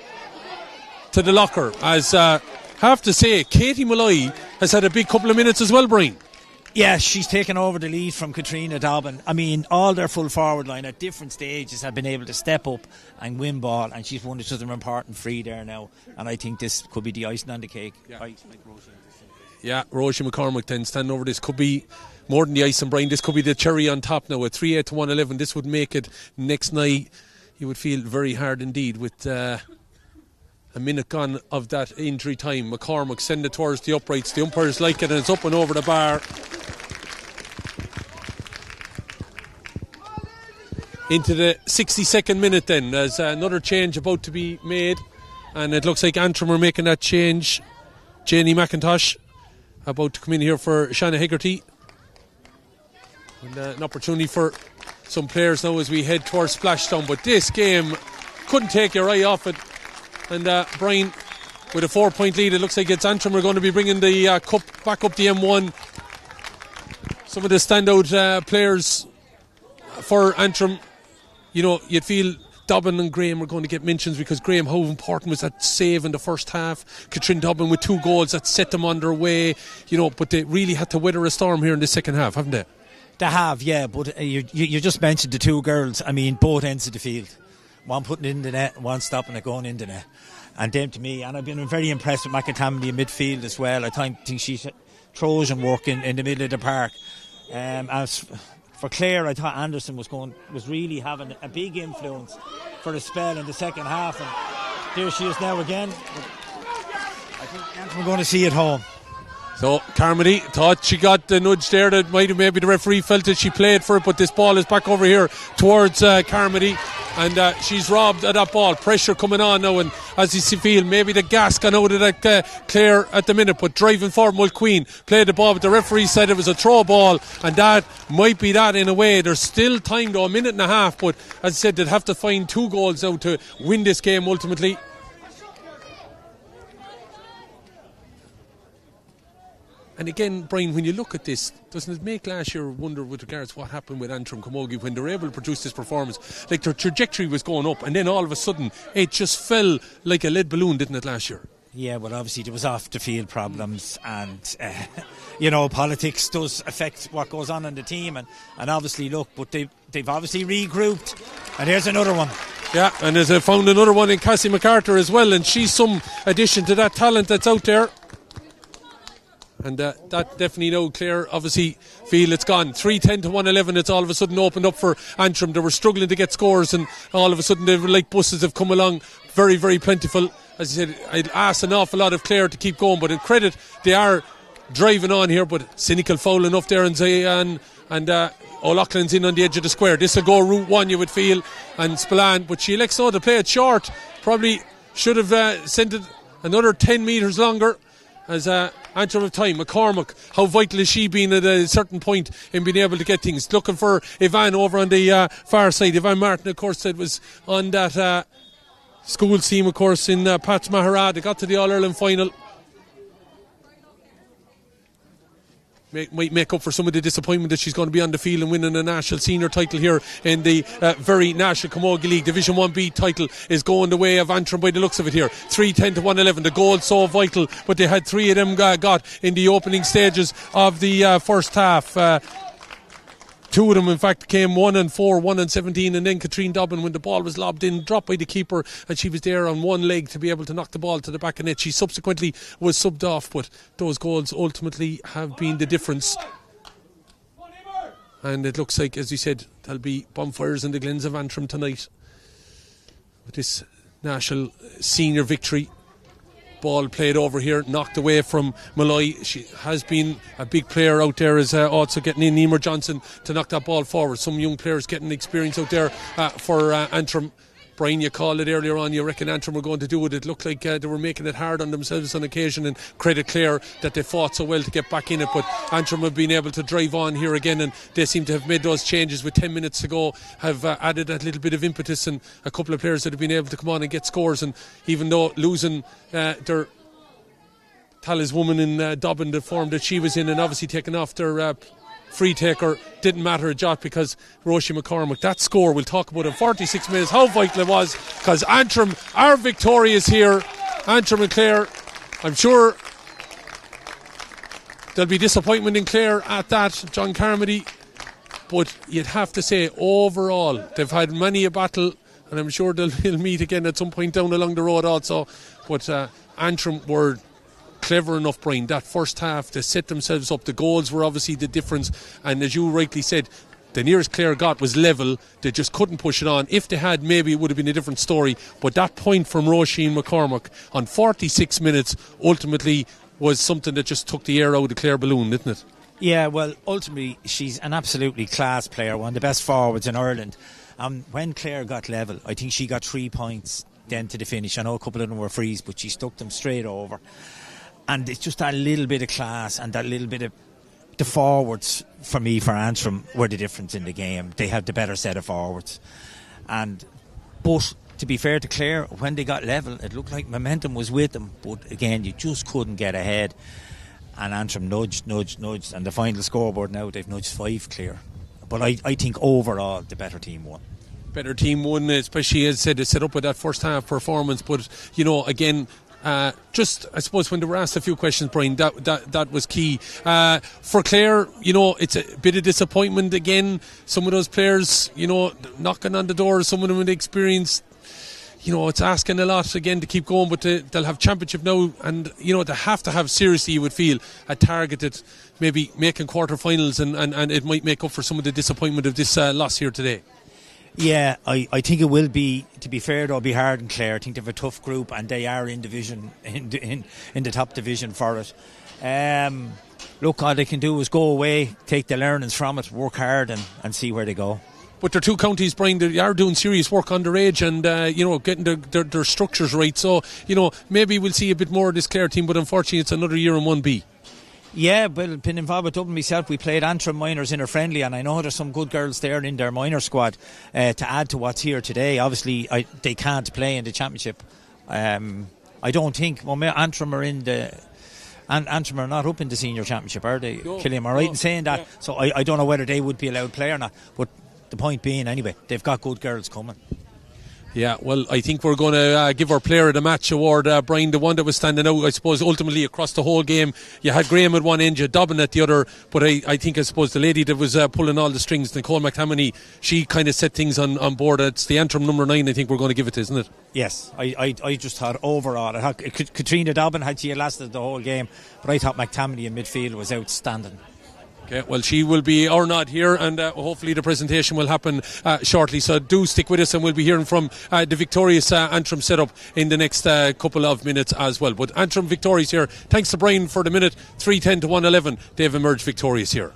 to the locker. As have to say, Katie Malloy has had a big couple of minutes as well, Brian. Yeah, she's taken over the lead from Katrina Dobbin. I mean, all their full forward line at different stages have been able to step up and win ball, and she's won such an important free there now, and I think this could be the icing on the cake. Yeah, Roisin McCormack then standing over this. Could be more than the icing, Brian. This could be the cherry on top now. At 3-8 to 1-11, this would make it next night. You would feel very hard indeed with a minute gone of that injury time. McCormack send it towards the uprights. The umpires like it, and it's up and over the bar. Into the 62nd minute then. There's another change about to be made, and it looks like Antrim are making that change. Janie McIntosh about to come in here for Shanna Hegarty. And an opportunity for some players now as we head towards splashdown. But this game, couldn't take your eye off it. And Brian, with a 4-point lead, it looks like it's Antrim are going to be bringing the cup back up the M1. Some of the standout players for Antrim, you know, you'd feel Dobbin and Graham are going to get mentions, because Graham, how important was that save in the first half? Katrin Dobbin with 2 goals that set them on their way, you know, but they really had to weather a storm here in the second half, haven't they? They have, yeah, but you just mentioned the 2 girls. I mean, both ends of the field. One putting it in the net, one stopping it going in the net. And them to me, and I've been very impressed with McAtamney in midfield as well. I think she's Trojan work in the middle of the park. As for Clare, I thought Anderson was really having a big influence for a spell in the second half, and there she is now again. I think we're going to see it home. So Carmody thought she got the nudge there. That maybe the referee felt that she played for it, but this ball is back over here towards Carmody, and she's robbed of that ball. Pressure coming on now, and as you see, feel maybe the gas gone out of that Clare at the minute, but driving forward, Mulqueen played the ball, but the referee said it was a throw ball, and that might be that in a way. There's still time though, a minute and a half, but as I said, they'd have to find 2 goals now to win this game ultimately. And again, Brian, when you look at this, doesn't it make last year wonder with regards to what happened with Antrim Camogie when they were able to produce this performance? Like, their trajectory was going up, and then all of a sudden it just fell like a lead balloon, didn't it, last year? Yeah, well, obviously there was off the field problems, and you know, politics does affect what goes on in the team, and obviously look, but they've obviously regrouped, and here's another one. Yeah, and there's found another one in Cassie MacArthur as well, and she's some addition to that talent that's out there. And that definitely now Clare obviously feel it's gone. 3-10 to 1-11, it's all of a sudden opened up for Antrim. They were struggling to get scores, and all of a sudden they were like buses have come along, very, very plentiful. As I said, I'd ask an awful lot of Clare to keep going, but in credit, they are driving on here, but cynical foul enough there, and O'Loughlin's in on the edge of the square. This will go route one, you would feel, and Spillane, but she elects now to play it short. Probably should have sent it another 10 metres longer, as Antrim of time. McCormack, how vital has she been at a certain point in being able to get things? Looking for Ivan over on the far side. Ivan Martin, of course, said was on that school team, of course, in Pats Mahara. They got to the All-Ireland final. Might make up for some of the disappointment that she's going to be on the field and winning a national senior title here in the very national Camogie League. Division 1B title is going the way of Antrim by the looks of it here. 3-10 to 1-11. The goal so vital, but they had three of them got in the opening stages of the first half. Two of them, in fact, came 1-4, 1-17, and then Katrine Dobbin, when the ball was lobbed in, dropped by the keeper, and she was there on one leg to be able to knock the ball to the back of net. She subsequently was subbed off, but those goals ultimately have been the difference. And it looks like, as we said, there'll be bonfires in the glens of Antrim tonight with this national senior victory. Ball played over here, knocked away from Malloy. She has been a big player out there, is also getting in Emer Johnson to knock that ball forward. Some young players getting experience out there for Antrim. Brian, you called it earlier on, you reckon Antrim were going to do it. It looked like they were making it hard on themselves on occasion, and credit Clare that they fought so well to get back in it, but Antrim have been able to drive on here again, and they seem to have made those changes with 10 minutes to go, have added a little bit of impetus, and a couple of players that have been able to come on and get scores. And even though losing their taliswoman in Dobbin, the form that she was in, and obviously taking off their free taker, didn't matter a jot, because Roisin McCormack, that score, we'll talk about in 46 minutes how vital it was, because Antrim are victorious here. Antrim and Clare, I'm sure there'll be disappointment in Clare at that, John Carmody, but you'd have to say overall they've had many a battle, and I'm sure they'll meet again at some point down along the road also, but Antrim were clever enough, Brian, that first half to set themselves up. The goals were obviously the difference, and as you rightly said, the nearest Clare got was level. They just couldn't push it on. If they had, maybe it would have been a different story, but that point from Roisin McCormack on 46 minutes ultimately was something that just took the air out of the Clare balloon, didn't it? Yeah, well, ultimately she's an absolutely class player, one of the best forwards in Ireland. When Clare got level, I think she got 3 points then to the finish. I know a couple of them were frees, but she stuck them straight over. And it's just that little bit of class and that little bit of the forwards, for me, for Antrim, were the difference in the game. They had the better set of forwards. But to be fair to Clare, when they got level, it looked like momentum was with them. But again, you just couldn't get ahead. And Antrim nudged. And the final scoreboard now, they've nudged 5 Clare. But I think overall, the better team won. Better team won, especially, as I said, they set up with that first half performance. But, again, just, I suppose, when they were asked a few questions, Brian, that was key. For Clare, it's a bit of disappointment again. Some of those players, knocking on the door, some of them with experience, it's asking a lot again to keep going, but they'll have championship now, and, they have to have, seriously, you would feel, a targeted, maybe making quarterfinals, and it might make up for some of the disappointment of this loss here today. Yeah, I think it will be, to be fair, it'll be hard in Clare. I think they have a tough group, and they are in division, in the top division for it. Look, all they can do is go away, take the learnings from it, work hard, and see where they go. But they're two counties, Brian, they are doing serious work underage and, getting their structures right. So, maybe we'll see a bit more of this Clare team, but unfortunately it's another year in 1B. Yeah, well, been involved with Dublin myself. We played Antrim minors in our friendly, and I know there's some good girls there in their minor squad to add to what's here today. Obviously, they can't play in the championship. I don't think Antrim are in the. And Antrim are not up in the senior championship, are they? No, Killian, am I right in saying that? Yeah. So I don't know whether they would be allowed to play or not. But the point being, anyway, they've got good girls coming. Yeah, well, I think we're going to give our player of the match award, Brian, the one that was standing out, I suppose, ultimately across the whole game. You had Graham at one end, you had Dobbin at the other, but I think, I suppose, the lady that was pulling all the strings, Nicole McTammany, she kind of set things on board. It's the Antrim number 9, I think we're going to give it, isn't it? Yes, I just thought overall, Katrina Dobbin had she lasted the whole game, but I thought McTammany in midfield was outstanding. Okay, well, she will be or not here, and hopefully the presentation will happen shortly. So do stick with us, and we'll be hearing from the victorious Antrim setup in the next couple of minutes as well. But Antrim victorious here. Thanks to Brian for the minute. 3:10 to 1:11. They've emerged victorious here.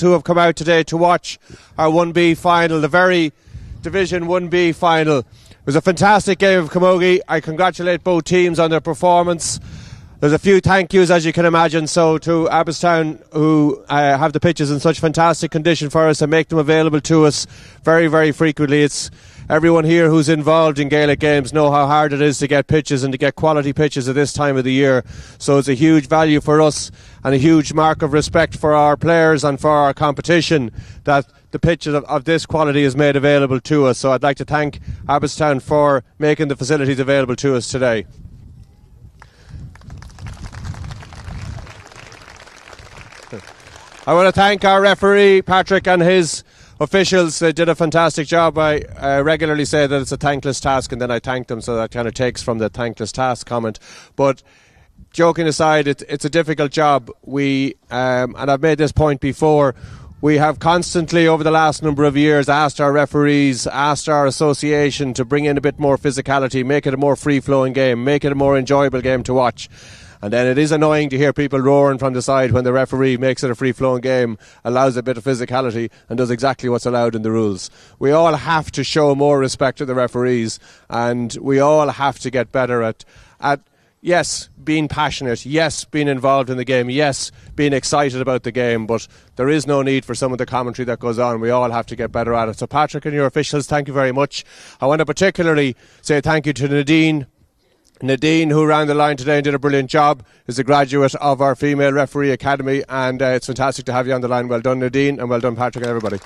Who have come out today to watch our 1B final, the very Division 1B final. It was a fantastic game of Camogie. I congratulate both teams on their performance. There's a few thank yous, as you can imagine, so to Abbottstown, who have the pitches in such fantastic condition for us and make them available to us very, very frequently. It's everyone here who's involved in Gaelic games know how hard it is to get pitches and to get quality pitches at this time of the year. So it's a huge value for us and a huge mark of respect for our players and for our competition that the pitches of this quality is made available to us. So I'd like to thank Abbottstown for making the facilities available to us today. I want to thank our referee, Patrick, and his officials. They did a fantastic job. I regularly say that it's a thankless task, and then I thank them, so that kind of takes from the thankless task comment. But joking aside, it's a difficult job. We and I've made this point before, we have constantly over the last number of years asked our referees, asked our association to bring in a bit more physicality, make it a more free-flowing game, make it a more enjoyable game to watch. And then it is annoying to hear people roaring from the side when the referee makes it a free-flowing game, allows a bit of physicality and does exactly what's allowed in the rules. We all have to show more respect to the referees, and we all have to get better at yes, being passionate, yes, being involved in the game, yes, being excited about the game, but there is no need for some of the commentary that goes on. We all have to get better at it. So Patrick and your officials, thank you very much. I want to particularly say thank you to Nadine, who ran the line today and did a brilliant job, is a graduate of our Female Referee Academy, and it's fantastic to have you on the line. Well done, Nadine, and well done, Patrick, and everybody.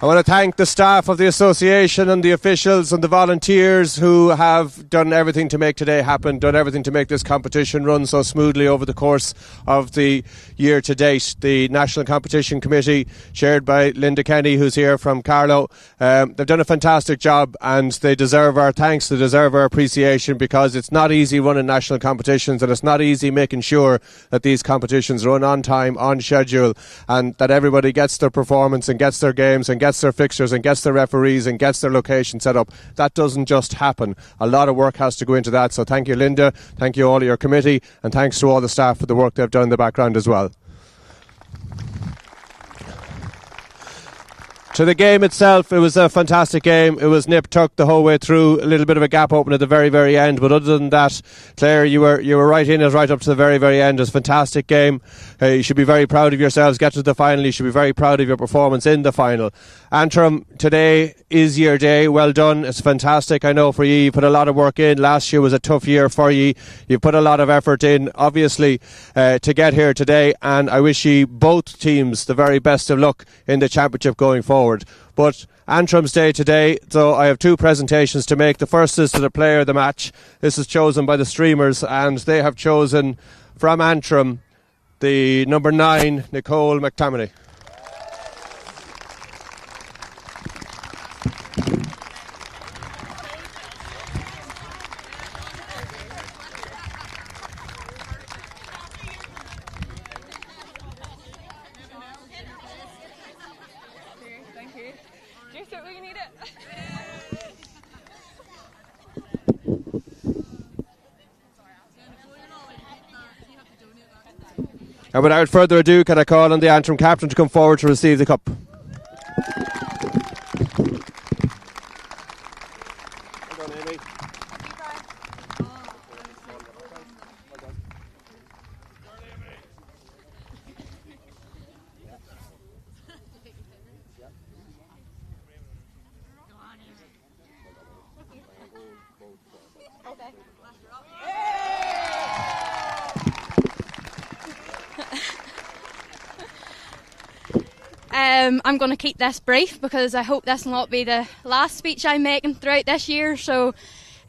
I want to thank the staff of the association and the officials and the volunteers who have done everything to make today happen, done everything to make this competition run so smoothly over the course of the year to date. The National Competition Committee, chaired by Linda Kenny, who's here from Carlow, they've done a fantastic job, and they deserve our thanks, they deserve our appreciation, because it's not easy running national competitions, and it's not easy making sure that these competitions run on time, on schedule, and that everybody gets their performance and gets their games and gets their fixtures and gets their referees and gets their location set up. That doesn't just happen. A lot of work has to go into that. So thank you, Linda, thank you all of your committee, and thanks to all the staff for the work they've done in the background as well. To the game itself, it was a fantastic game. It was nip-tuck the whole way through. A little bit of a gap open at the very, very end, but other than that, Clare, you were right in it right up to the very, very end. It was a fantastic game. You should be very proud of yourselves. Get to the final. You should be very proud of your performance in the final. Antrim, today is your day. Well done. It's fantastic. I know for you, you put a lot of work in. Last year was a tough year for you. You put a lot of effort in, obviously, to get here today, and I wish you both teams the very best of luck in the championship going forward. But Antrim's day today, so I have two presentations to make. The first is to the player of the match. This is chosen by the streamers, and they have chosen from Antrim the number 9, Nicole McTominay. And without further ado, can I call on the Antrim captain to come forward to receive the cup? Well done, Amy. I'm going to keep this brief because I hope this will not be the last speech I'm making throughout this year. So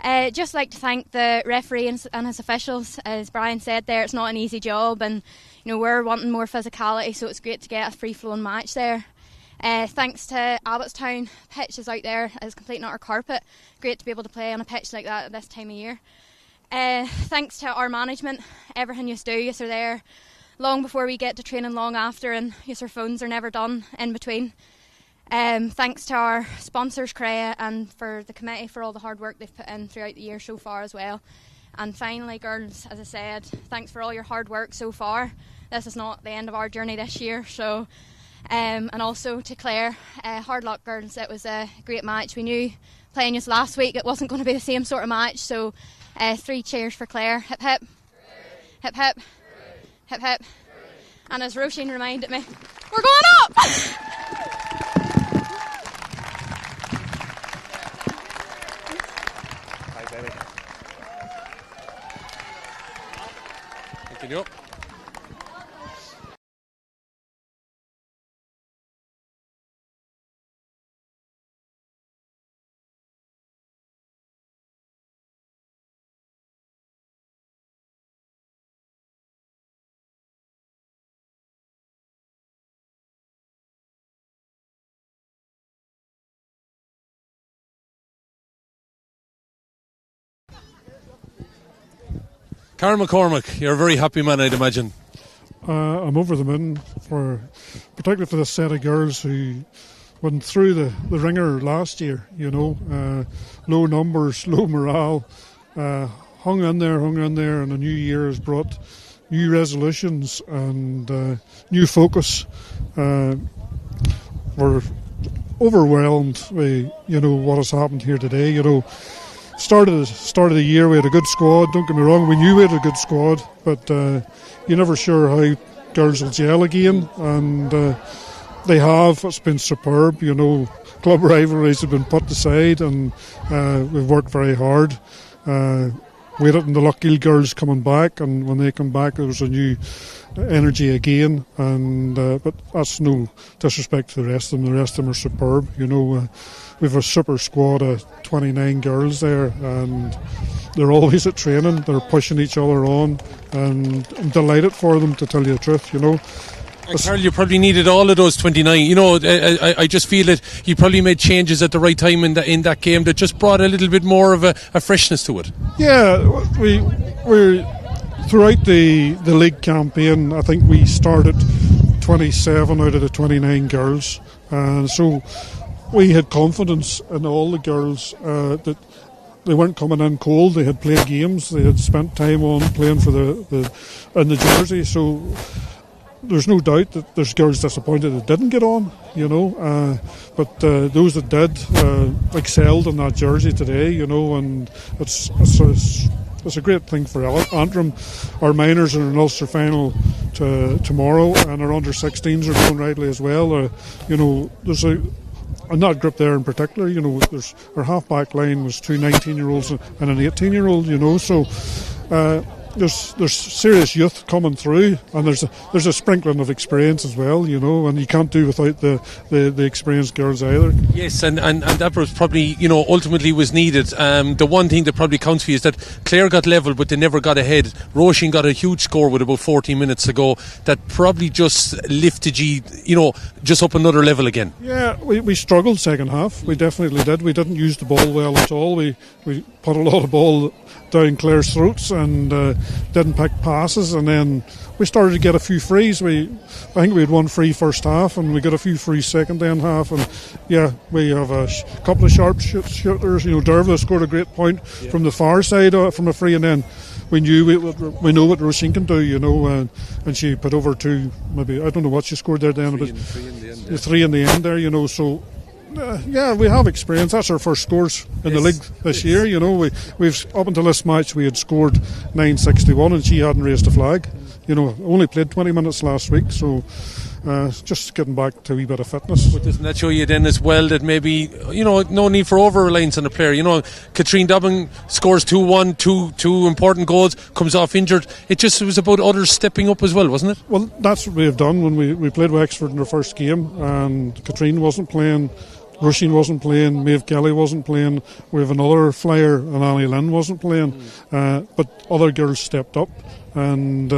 just like to thank the referee and his officials. As Brian said there, it's not an easy job, and we're wanting more physicality, so it's great to get a free-flowing match there. Thanks to Abbottstown, pitch is out there as complete and utter carpet. Great to be able to play on a pitch like that at this time of year. Thanks to our management, everything you do, you're there long before we get to training, long after, and your phones are never done in between. Thanks to our sponsors, Clare, and for the committee for all the hard work they've put in throughout the year so far as well. And finally, girls, as I said, thanks for all your hard work so far. This is not the end of our journey this year, so and also to Clare, hard luck, girls. It was a great match. We knew playing us last week it wasn't going to be the same sort of match, so 3 cheers for Clare. Hip hip, hip hip, hip hip. And as Roisin reminded me, we're going up! Thanks, Amy. Continue. Carl McCormick, you're a very happy man, I'd imagine. I'm over the moon, particularly for this set of girls who went through the ringer last year, low numbers, low morale, hung in there, and the new year has brought new resolutions and new focus. We're overwhelmed by, what has happened here today, Start of the year we had a good squad. Don't get me wrong, we knew we had a good squad, but you're never sure how girls will gel again, and they have. It's been superb. Club rivalries have been put aside, and we've worked very hard. Waited on the Lockgill girls coming back, and when they come back there was a new energy again, and but that's no disrespect to the rest of them. The rest of them are superb. We've a super squad of 29 girls there, and they're always at training. They're pushing each other on, and I'm delighted for them, to tell you the truth. And Carl, you probably needed all of those 29. I just feel that you probably made changes at the right time in that game that just brought a little bit more of a freshness to it. Yeah, we're throughout the league campaign. I think we started 27 out of the 29 girls, and so we had confidence in all the girls that they weren't coming in cold. They had played games. They had spent time on playing for in the jersey. So there's no doubt that there's girls disappointed that didn't get on, but those that did excelled in that jersey today, and it's a great thing for Antrim. Our minors are in Ulster final tomorrow, and our under 16s are doing rightly as well. There's in that group there in particular, there's our half-back line was 2 19-year-olds and an 18-year-old, so there's serious youth coming through, and there's a sprinkling of experience as well, and you can't do without the experienced girls either. Yes, and that was probably, ultimately was needed. The one thing that probably counts for you is that Clare got level, but they never got ahead. Roisin got a huge score with about 14 minutes to go. That probably just lifted you, just up another level again. Yeah, we struggled second half. We definitely did. We didn't use the ball well at all. We put a lot of ball down Clare's throats and didn't pick passes, and then we started to get a few frees. I think we had one free first half, and we got a few frees second half, and we have a couple of sharp shooters. Dervla scored a great point from the far side from a free, and then we know what Roisin can do, and she put over two, maybe, I don't know what she scored there then, but three in the end there, so we have experience. That's our first scores in the league this year. We've up until this match we had scored 961, and she hadn't raised a flag. Only played 20 minutes last week, so just getting back to a wee bit of fitness. But doesn't that show you then as well that maybe no need for over reliance on a player? Katrine Dobbin scores 2-1, two important goals, comes off injured. It was about others stepping up as well, wasn't it? Well, that's what we have done when we played Wexford in our first game, and Katrine wasn't playing. Roisin wasn't playing, Maeve Kelly wasn't playing, we have another flyer, and Annie Lynn wasn't playing, but other girls stepped up, and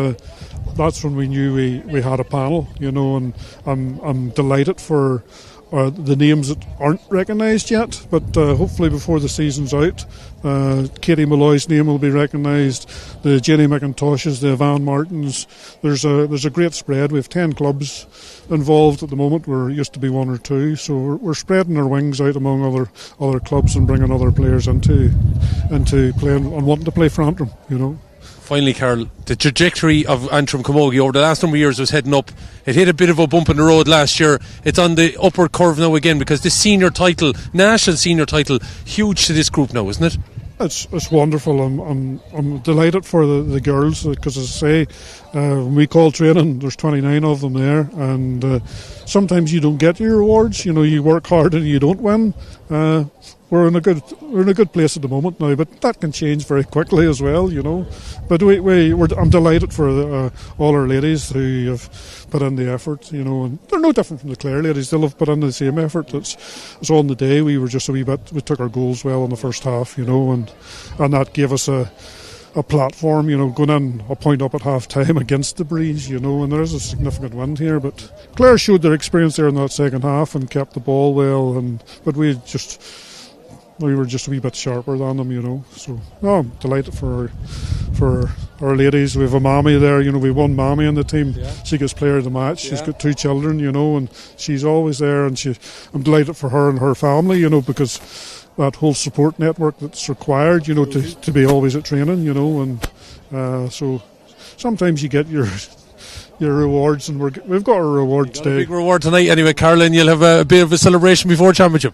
that's when we knew we had a panel, and I'm delighted for the names that aren't recognised yet, but hopefully before the season's out, Katie Malloy's name will be recognised, the Jenny McIntoshes, the Van Martins. There's a great spread. We have 10 clubs involved at the moment, where it used to be 1 or 2, so we're spreading our wings out among other clubs and bringing other players into playing and wanting to play for Antrim. Finally, Carol, the trajectory of Antrim Camogie over the last number of years was heading up. It hit a bit of a bump in the road last year. It's on the upward curve now again, because this senior title, national senior title, huge to this group now, isn't it? It's wonderful. I'm delighted for the girls, because, as I say, when we call training, there's 29 of them there, and sometimes you don't get your rewards. You work hard and you don't win. We're in a good place at the moment now, but that can change very quickly as well. But I'm delighted for all our ladies who have put in the effort. And they're no different from the Clare ladies. They'll have put in the same effort. It's on the day. We were just a wee bit. We took our goals well in the first half, and that gave us a platform, going in a point up at half time against the breeze, and there is a significant wind here, but Clare showed their experience there in that second half and kept the ball well, but we were just a wee bit sharper than them, so I'm delighted for our ladies. We have a Mammy there, we have one Mammy in the team. She gets player of the match. She's got 2 children, and she's always there, and I'm delighted for her and her family, because that whole support network that's required, to be always at training, and so sometimes you get your rewards, and we've got our reward today. A big reward tonight anyway, Caroline. You'll have a bit of a celebration before championship.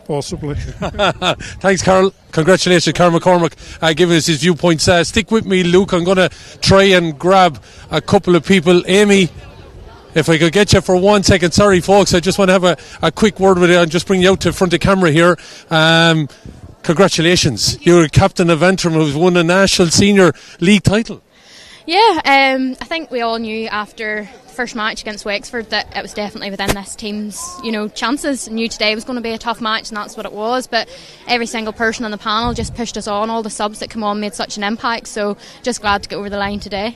Possibly. Thanks, Carol. Congratulations, Carl McCormack, giving us his viewpoints. Stick with me, Luke. I'm going to try and grab a couple of people. Amy, if I could get you for 1 second. Sorry, folks. I just want to have a quick word with you and just bring you out to front of camera here. Congratulations. You're captain of Antrim, who's won a national senior league title. Yeah, I think we all knew after the first match against Wexford that it was definitely within this team's, chances. Knew today was going to be a tough match, and that's what it was. But every single person on the panel just pushed us on. All the subs that come on made such an impact. So just glad to get over the line today.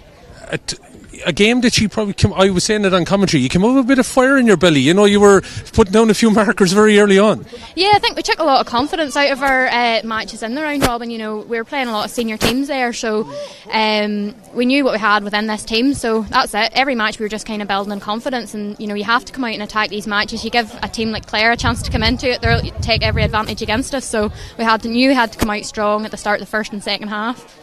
A game that you probably I was saying it on commentary, you came up with a bit of fire in your belly. You were putting down a few markers very early on. Yeah, I think we took a lot of confidence out of our matches in the round robin. We were playing a lot of senior teams there, so we knew what we had within this team, so that's it. Every match we were just kind of building in confidence, and you have to come out and attack these matches. You give a team like Clare a chance to come into it, they'll take every advantage against us, so we knew we had to come out strong at the start of the first and second half.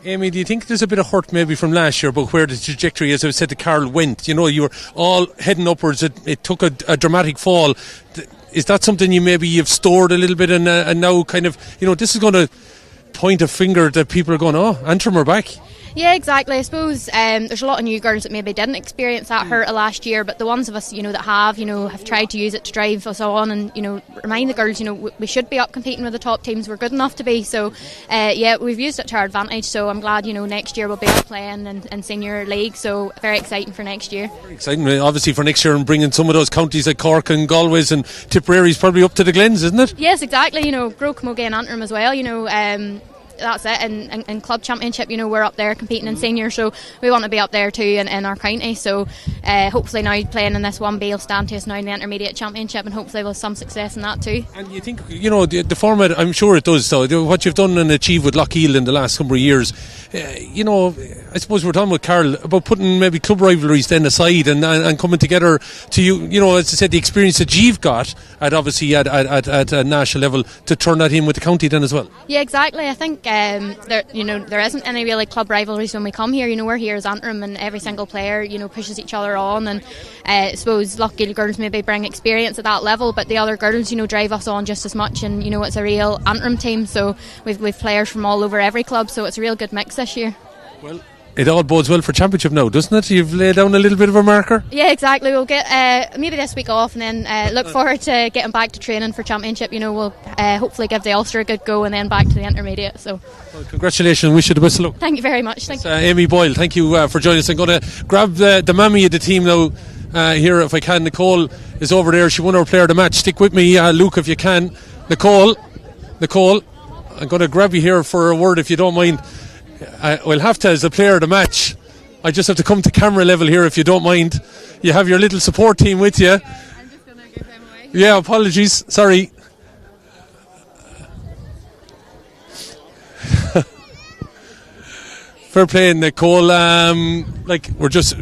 Amy, do you think there's a bit of hurt maybe from last year about where the trajectory, as I said to Carl, went? You know, you were all heading upwards. It took a dramatic fall. Is that something you've stored a little bit and now kind of, you know, this is going to point a finger that people are going, oh, Antrim are back? Yeah, exactly. I suppose there's a lot of new girls that maybe didn't experience that hurt last year, but the ones of us, you know, that have tried to use it to drive us on and, you know, remind the girls, you know, we should be up competing with the top teams. We're good enough to be. So, we've used it to our advantage. So I'm glad, you know, next year we'll be up playing in senior league. So very exciting for next year. Very exciting, obviously, for next year, and bringing some of those counties like Cork and Galway's and Tipperary's probably up to the Glens, isn't it? Yes, exactly. You know, grow Camogie and Antrim as well. You know, that's it. And club championship, you know, we're up there competing in senior, so we want to be up there too in our county. So hopefully now playing in this 1B will stand to us now in the intermediate championship, and hopefully we'll have some success in that too. And you think, you know, the format, I'm sure it does, though, what you've done and achieved with Lochiel in the last number of years, you know, I suppose we're talking with Carl about putting maybe club rivalries then aside and coming together to, you know, as I said, the experience that you've got at a national level, to turn that in with the county then as well. Yeah, exactly. I think there isn't any really club rivalries when we come here. You know, we're here as Antrim, and every single player, you know, pushes each other on, and I suppose Lochiel girls maybe bring experience at that level, but the other girls, you know, drive us on just as much, and you know, it's a real Antrim team, so we've players from all over every club, so it's a real good mix this year. Well, it all bodes well for championship now, doesn't it? You've laid down a little bit of a marker. Yeah, exactly. We'll get maybe this week off, and then look forward to getting back to training for championship. You know, we'll hopefully give the Ulster a good go, and then back to the intermediate. So, well, congratulations. Wish you the best of luck. Thank you very much. Thank you. Amy Boyle, thank you for joining us. I'm going to grab the mammy of the team now here, if I can. Nicole is over there. She won our player of the match. Stick with me, Luke, if you can. Nicole, I'm going to grab you here for a word, if you don't mind. We'll have to, as the player of the match, I just have to come to camera level here, if you don't mind. You have your little support team with you. I'm just going to give them away. Yeah, apologies. Sorry. Fair play, Nicole. We're just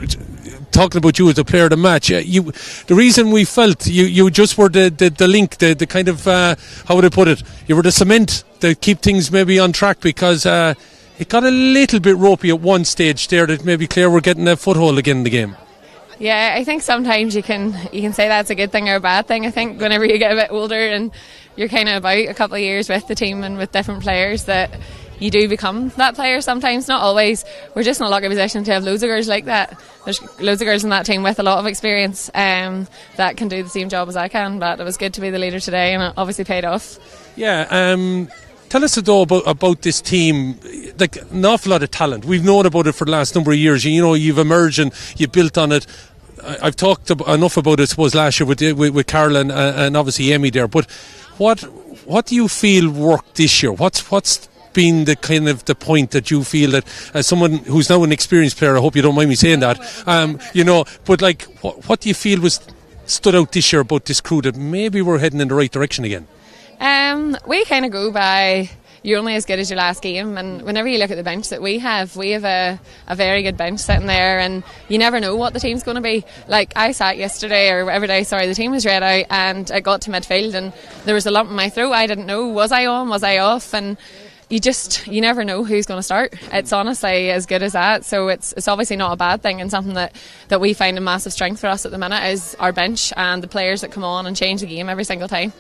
talking about you as a player of the match. The reason we felt you just were the link, the kind of, how would I put it? You were the cement to keep things maybe on track, because it got a little bit ropey at one stage there, that maybe Clare were getting a foothold again in the game. Yeah, I think sometimes you can say that's a good thing or a bad thing. I think whenever you get a bit older and you're kind of about a couple of years with the team and with different players, that you do become that player sometimes. Not always. We're just in a lucky position to have loads of girls like that. There's loads of girls in that team with a lot of experience that can do the same job as I can, but it was good to be the leader today, and it obviously paid off. Yeah, tell us though about this team. Like, an awful lot of talent. We've known about it for the last number of years. You know, you've emerged and you've built on it. I've talked enough about it, I suppose, last year with Carol and obviously Amy there. But what do you feel worked this year? What's been the kind of the point that you feel that, as someone who's now an experienced player, I hope you don't mind me saying that, you know, but like, what do you feel stood out this year about this crew that maybe we're heading in the right direction again? We kind of go by, you're only as good as your last game, and whenever you look at the bench that we have a very good bench sitting there, and you never know what the team's going to be. Like, I sat yesterday, or every day, the team was read out, and I got to midfield and there was a lump in my throat. I didn't know, was I on, was I off, and you never know who's going to start. It's honestly as good as that, so it's obviously not a bad thing, and something that we find a massive strength for us at the minute is our bench and the players that come on and change the game every single time,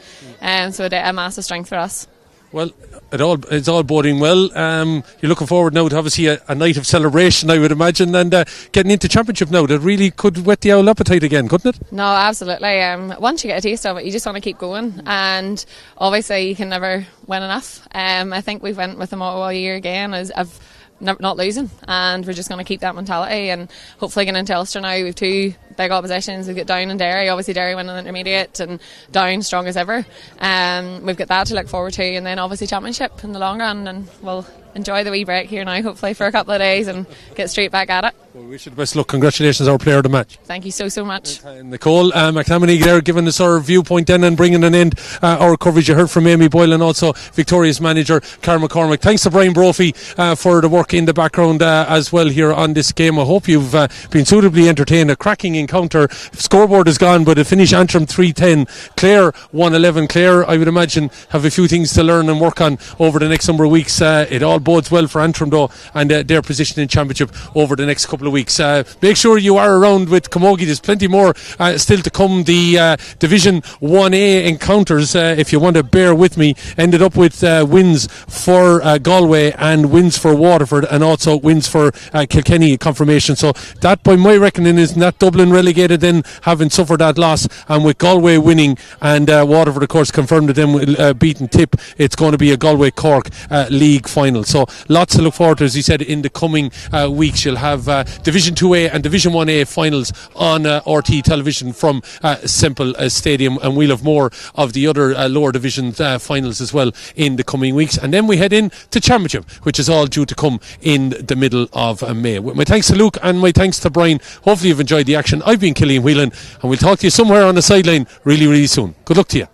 so a massive strength for us. Well, it's all boding well. You're looking forward now to obviously a night of celebration, I would imagine, and getting into championship now. That really could whet the owl appetite again, couldn't it? No, absolutely. Once you get a taste of it, you just want to keep going, and obviously you can never win enough. I think we've went with the motto all year again as of not losing, and we're just going to keep that mentality, and hopefully getting into Ulster now. We've two big oppositions. We've got Down and Derry. Obviously Derry winning the intermediate, and Down strong as ever. We've got that to look forward to, and then obviously championship in the long run, and we'll enjoy the wee break here now, hopefully for a couple of days, and get straight back at it. Well, we wish you the best luck. Congratulations, our player of the match. Thank you so much. Nicole McNamee there giving us our viewpoint then and bringing an end our coverage. You heard from Amy Boyle and also Victoria's manager Carl McCormick. Thanks to Brian Brophy for the work in the background as well here on this game. I hope you've been suitably entertained. A cracking encounter. Scoreboard is gone, but it finished Antrim 3-10, Clare 1-11. Clare, I would imagine, have a few things to learn and work on over the next number of weeks. It all bodes well for Antrim though, and their position in championship over the next couple of weeks. Make sure you are around with Camogie. There's plenty more still to come. The Division 1A encounters, if you want to bear with me, ended up with wins for Galway and wins for Waterford, and also wins for Kilkenny confirmation. So that, by my reckoning, is not Dublin relegated then, having suffered that loss, and with Galway winning and Waterford of course confirmed that them beating Tip, it's going to be a Galway Cork league final. So lots to look forward to, as he said, in the coming weeks. You'll have Division 2A and Division 1A finals on RT television from Semple Stadium, and we'll have more of the other lower division finals as well in the coming weeks. And then we head in to championship, which is all due to come in the middle of May. With my thanks to Luke and my thanks to Brian, hopefully you've enjoyed the action. I've been Killian Whelan, and we'll talk to you somewhere on the sideline really, really soon. Good luck to you.